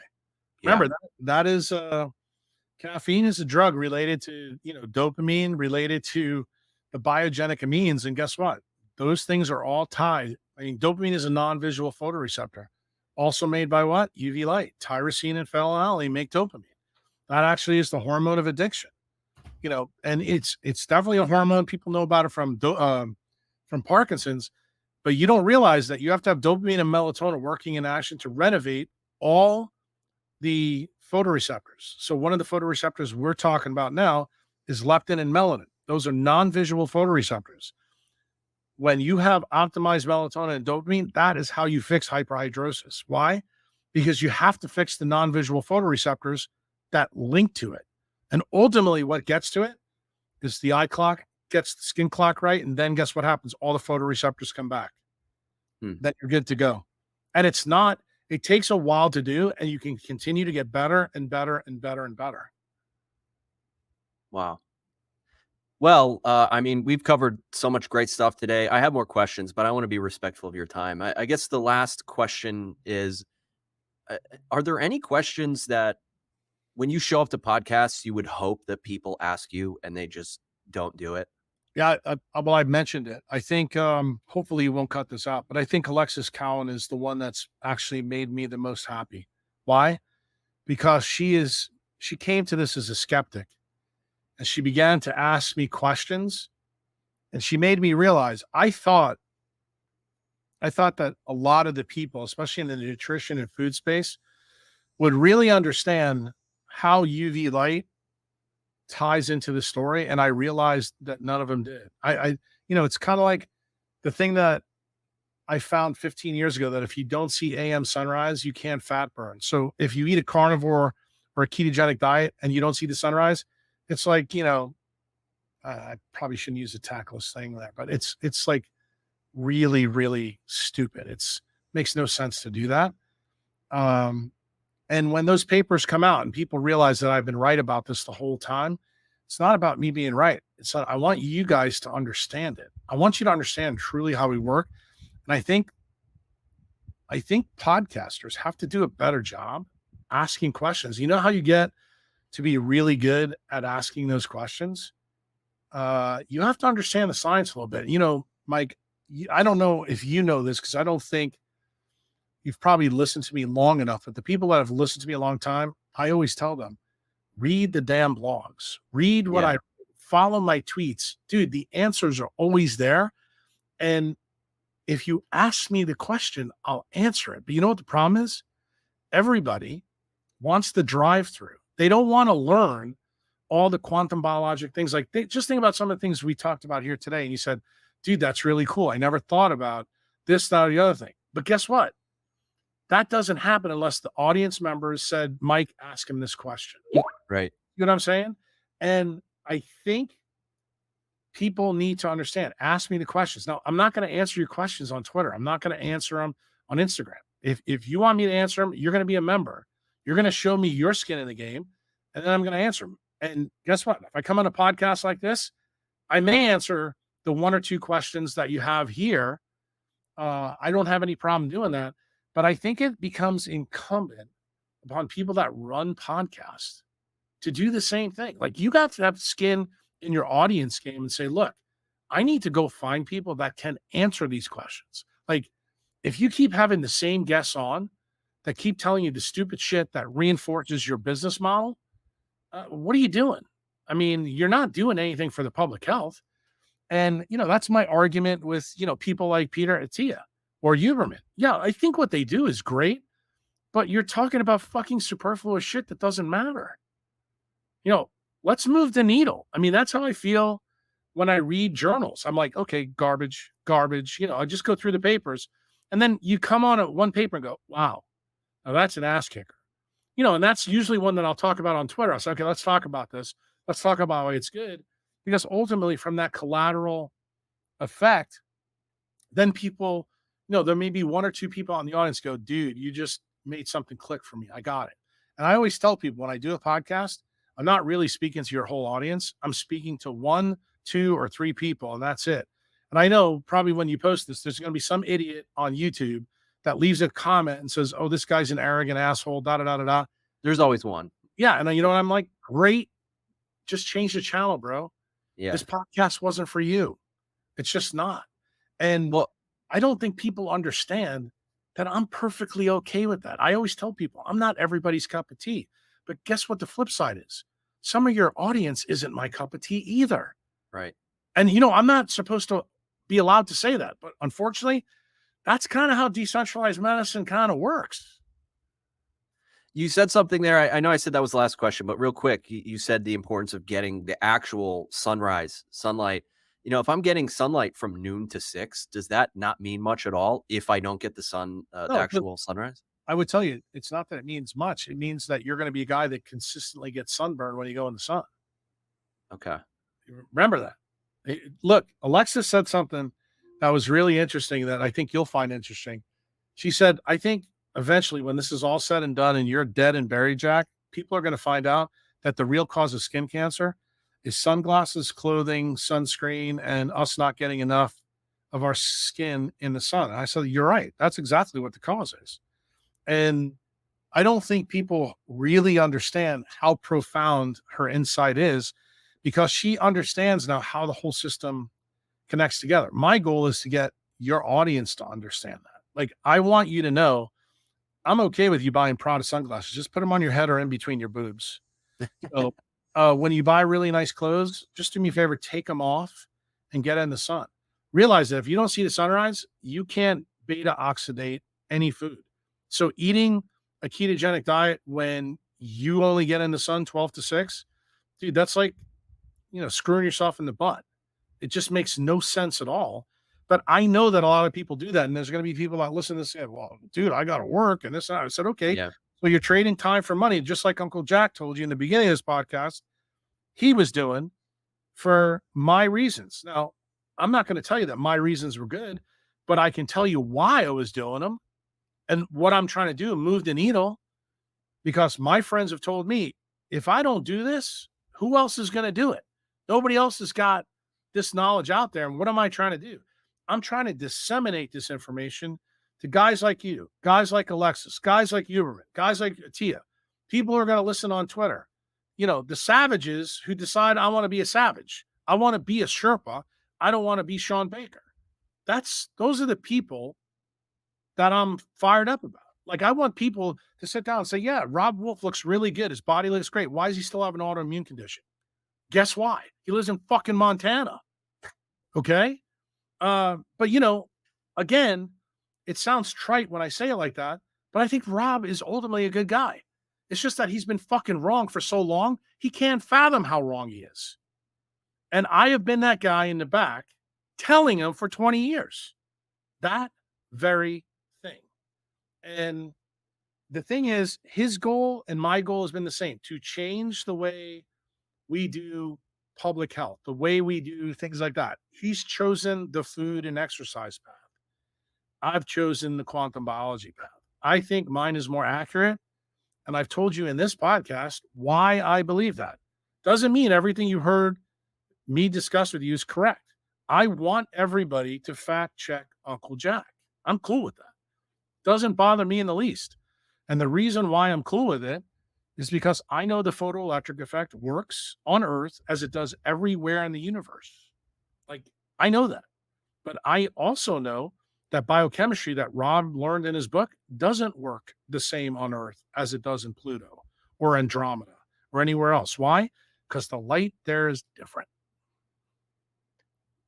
yeah. Remember that is caffeine is a drug related to dopamine, related to the biogenic amines, and guess what? Those things are all tied. I mean, dopamine is a non-visual photoreceptor, also made by what? UV light. Tyrosine and phenylalanine make dopamine. That actually is the hormone of addiction. And it's definitely a hormone. People know about it from Parkinson's, but you don't realize that you have to have dopamine and melatonin working in action to renovate all the photoreceptors. So one of the photoreceptors we're talking about now is leptin and melanin. Those are non-visual photoreceptors. When you have optimized melatonin and dopamine, that is how you fix hyperhidrosis. Why? Because you have to fix the non-visual photoreceptors that link to it. And ultimately what gets to it is the eye clock, gets the skin clock right, and then guess what happens? All the photoreceptors come back. Then you're good to go. And it takes a while to do, and you can continue to get better and better and better and better. Wow. Well, I mean, we've covered so much great stuff today. I have more questions, but I want to be respectful of your time. I guess the last question is, are there any questions that when you show up to podcasts, you would hope that people ask you and they just don't do it? Yeah, well, I mentioned it. I think, hopefully you won't cut this out, but I think Alexis Cowan is the one that's actually made me the most happy. Why? Because she came to this as a skeptic and she began to ask me questions and she made me realize I thought that a lot of the people, especially in the nutrition and food space, would really understand how UV light ties into the story. And I realized that none of them did. It's kind of like the thing that I found 15 years ago that if you don't see AM sunrise, you can't fat burn. So if you eat a carnivore or a ketogenic diet and you don't see the sunrise, it's like, I probably shouldn't use a tactless thing there, but it's like really, really stupid. It's makes no sense to do that. Um, and when those papers come out and people realize that I've been right about this the whole time, it's not about me being right. It's not, I want you guys to understand it. I want you to understand truly how we work. And I think podcasters have to do a better job asking questions. You know how you get to be really good at asking those questions? You have to understand the science a little bit. Mike, I don't know if you know this because I don't think you've probably listened to me long enough, but the people that have listened to me a long time, I always tell them, read the damn blogs, read what Yeah. I follow my tweets. Dude, the answers are always there. And if you ask me the question, I'll answer it. But you know what the problem is? Everybody wants the drive through. They don't want to learn all the quantum biologic things. Like just think about some of the things we talked about here today. And you said, dude, that's really cool. I never thought about this, that, or the other thing. But guess what? That doesn't happen unless the audience members said, Mike, ask him this question. Right. You know what I'm saying? And I think people need to understand, ask me the questions. Now, I'm not going to answer your questions on Twitter. I'm not going to answer them on Instagram. If you want me to answer them, you're going to be a member. You're going to show me your skin in the game, and then I'm going to answer them. And guess what? If I come on a podcast like this, I may answer the one or two questions that you have here. I don't have any problem doing that. But I think it becomes incumbent upon people that run podcasts to do the same thing. Like you got to have skin in your audience game and say, look, I need to go find people that can answer these questions. Like if you keep having the same guests on that keep telling you the stupid shit that reinforces your business model, what are you doing? I mean, you're not doing anything for the public health. And, that's my argument with, people like Peter Attia or Huberman. Yeah, I think what they do is great, but you're talking about fucking superfluous shit that doesn't matter. Let's move the needle. I mean, that's how I feel when I read journals. I'm like, okay, garbage, garbage. I just go through the papers. And then you come on at one paper and go, wow, now that's an ass kicker. And that's usually one that I'll talk about on Twitter. I'll say, okay, let's talk about this. Let's talk about why it's good. Because ultimately, from that collateral effect, then people, there may be one or two people in the audience go, dude, you just made something click for me. I got it. And I always tell people when I do a podcast, I'm not really speaking to your whole audience. I'm speaking to 1, 2, or 3 people, and that's it. And I know probably when you post this, there's going to be some idiot on YouTube that leaves a comment and says, oh, this guy's an arrogant asshole, da, da, da, da, da. There's always one. Yeah. And you know what? I'm like, great. Just change the channel, bro. Yeah. This podcast wasn't for you. It's just not. And Well, I don't think people understand that I'm perfectly okay with that. I always tell people I'm not everybody's cup of tea. But guess what the flip side is? Some of your audience isn't my cup of tea either. right. And, I'm not supposed to be allowed to say that. But unfortunately, that's kind of how decentralized medicine kind of works. You said something there. I know I said that was the last question, but real quick, you said the importance of getting the actual sunlight. If I'm getting sunlight from noon to 6, does that not mean much at all if I don't get the sun, the No, actual sunrise? I would tell you, it's not that it means much. It means that you're going to be a guy that consistently gets sunburned when you go in the sun. Okay. Remember that. Look, Alexis said something that was really interesting that I think you'll find interesting. She said, I think eventually when this is all said and done and you're dead and buried, Jack, people are going to find out that the real cause of skin cancer is sunglasses, clothing, sunscreen, and us not getting enough of our skin in the sun. And I said, you're right. That's exactly what the cause is. And I don't think people really understand how profound her insight is because she understands now how the whole system connects together. My goal is to get your audience to understand that. Like, I want you to know I'm okay with you buying Prada sunglasses. Just put them on your head or in between your boobs. So, when you buy really nice clothes, just do me a favor, take them off and get in the sun. Realize that if you don't see the sunrise, you can't beta oxidate any food. So eating a ketogenic diet when you only get in the sun 12 to 6, dude, that's like, screwing yourself in the butt. It just makes no sense at all. But I know that a lot of people do that. And there's going to be people that listen to this and say, well, dude, I got to work and this and that. I said, okay, Yeah. so you're trading time for money, just like Uncle Jack told you in the beginning of this podcast he was doing for my reasons. Now, I'm not going to tell you that my reasons were good, but I can tell you why I was doing them and what I'm trying to do, move the needle, because my friends have told me if I don't do this, who else is going to do it? Nobody else has got this knowledge out there. And what am I trying to do? I'm trying to disseminate this information to guys like you, guys like Alexis, guys like Huberman, guys like Tia, people who are going to listen on Twitter. The savages who decide I want to be a savage. I want to be a Sherpa. I don't want to be Sean Baker. Those are the people that I'm fired up about. Like, I want people to sit down and say, yeah, Rob Wolf looks really good. His body looks great. Why does he still have an autoimmune condition? Guess why? He lives in fucking Montana. Okay. But again, it sounds trite when I say it like that, but I think Rob is ultimately a good guy. It's just that he's been fucking wrong for so long, he can't fathom how wrong he is. And I have been that guy in the back telling him for 20 years that very thing. And the thing is, his goal and my goal has been the same, to change the way we do public health, the way we do things like that. He's chosen the food and exercise path. I've chosen the quantum biology path. I think mine is more accurate. And I've told you in this podcast why I believe that. Doesn't mean everything you heard me discuss with you is correct. I want everybody to fact check Uncle Jack. I'm cool with that. Doesn't bother me in the least. And the reason why I'm cool with it is because I know the photoelectric effect works on Earth as it does everywhere in the universe. Like, I know that. But I also know that biochemistry that Rob learned in his book doesn't work the same on Earth as it does in Pluto or Andromeda or anywhere else. Why? Because the light there is different.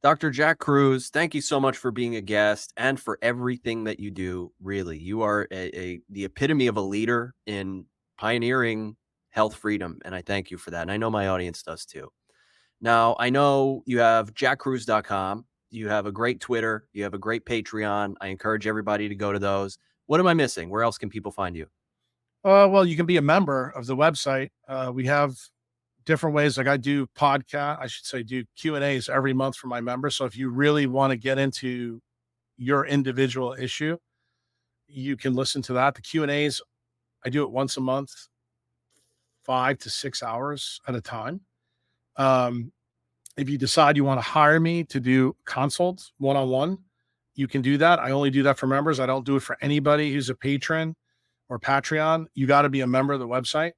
Dr. Jack Cruz, thank you so much for being a guest and for everything that you do. Really, you are the epitome of a leader in pioneering health freedom, and I thank you for that. And I know my audience does too. Now, I know you have jackcruz.com. You have a great Twitter. You have a great Patreon. I encourage everybody to go to those. What am I missing? Where else can people find you? Well, you can be a member of the website. We have different ways. Like, I do do Q&As every month for my members. So if you really want to get into your individual issue, you can listen to that. The Q&As, I do it once a month, 5 to 6 hours at a time. If you decide you want to hire me to do consults one-on-one, you can do that. I only do that for members. I don't do it for anybody who's a patron or Patreon. You got to be a member of the website.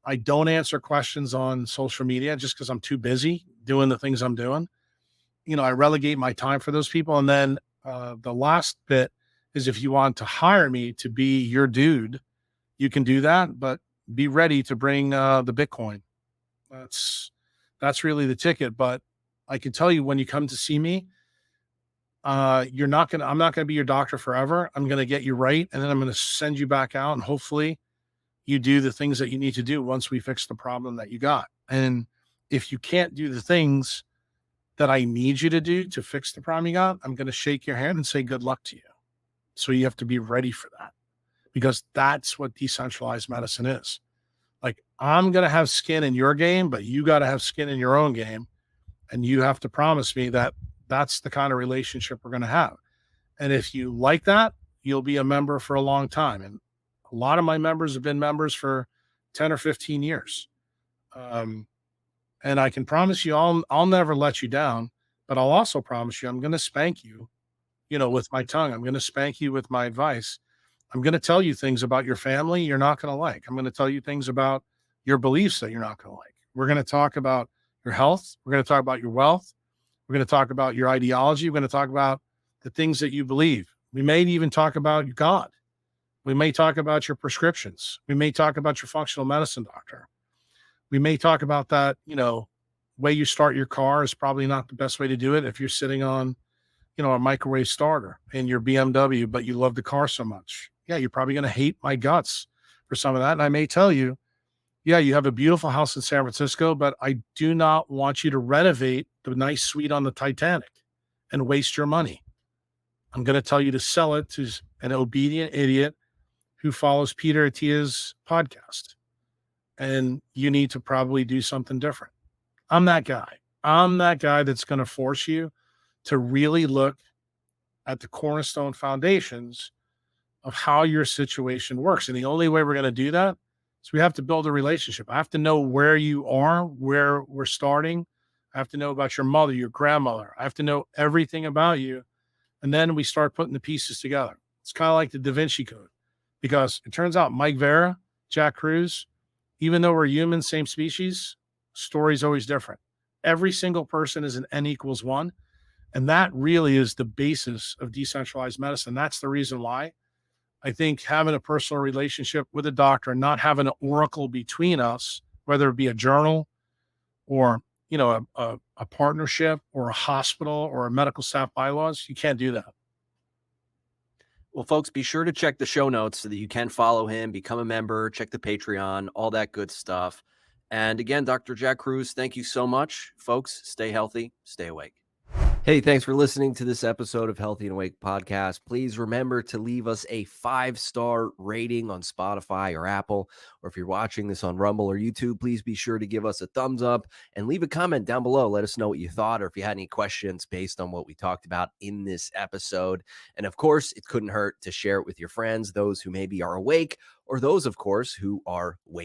I don't answer questions on social media just because I'm too busy doing the things I'm doing. I relegate my time for those people. And then the last bit is, if you want to hire me to be your dude, you can do that, but be ready to bring the Bitcoin. That's really the ticket. But I can tell you, when you come to see me, I'm not going to be your doctor forever. I'm going to get you right. And then I'm going to send you back out, and hopefully you do the things that you need to do once we fix the problem that you got. And if you can't do the things that I need you to do to fix the problem you got, I'm going to shake your hand and say, good luck to you. So you have to be ready for that, because that's what decentralized medicine is. Like, I'm going to have skin in your game, but you got to have skin in your own game. And you have to promise me that that's the kind of relationship we're going to have. And if you like that, you'll be a member for a long time. And a lot of my members have been members for 10 or 15 years. And I can promise you, I'll never let you down, but I'll also promise you, I'm going to spank you, with my tongue. I'm going to spank you with my advice. I'm going to tell you things about your family you're not going to like. I'm going to tell you things about your beliefs that you're not going to like. We're going to talk about your health. We're going to talk about your wealth. We're going to talk about your ideology. We're going to talk about the things that you believe. We may even talk about God. We may talk about your prescriptions. We may talk about your functional medicine doctor. We may talk about that, way you start your car is probably not the best way to do it if you're sitting on, a microwave starter in your BMW, but you love the car so much. Yeah, you're probably going to hate my guts for some of that. And I may tell you, yeah, you have a beautiful house in San Francisco, but I do not want you to renovate the nice suite on the Titanic and waste your money. I'm going to tell you to sell it to an obedient idiot who follows Peter Attia's podcast. And you need to probably do something different. I'm that guy. I'm that guy that's going to force you to really look at the cornerstone foundations of how your situation works. And the only way we're going to do that is we have to build a relationship. I have to know where you are, where we're starting. I have to know about your mother, your grandmother. I have to know everything about you. And then we start putting the pieces together. It's kind of like the Da Vinci Code, because it turns out Mike Vera, Jack Cruz, even though we're humans, same species, story's always different. Every single person is an N equals 1. And that really is the basis of decentralized medicine. That's the reason why I think having a personal relationship with a doctor and not having an oracle between us, whether it be a journal or, a partnership or a hospital or a medical staff bylaws, you can't do that. Well, folks, be sure to check the show notes so that you can follow him, become a member, check the Patreon, all that good stuff. And again, Dr. Jack Cruz, thank you so much. Folks, stay healthy, stay awake. Hey, thanks for listening to this episode of Healthy and Awake podcast. Please remember to leave us a 5-star rating on Spotify or Apple, or if you're watching this on Rumble or YouTube, please be sure to give us a thumbs up and leave a comment down below. Let us know what you thought, or if you had any questions based on what we talked about in this episode. And of course, it couldn't hurt to share it with your friends, those who maybe are awake, or those, of course, who are wake.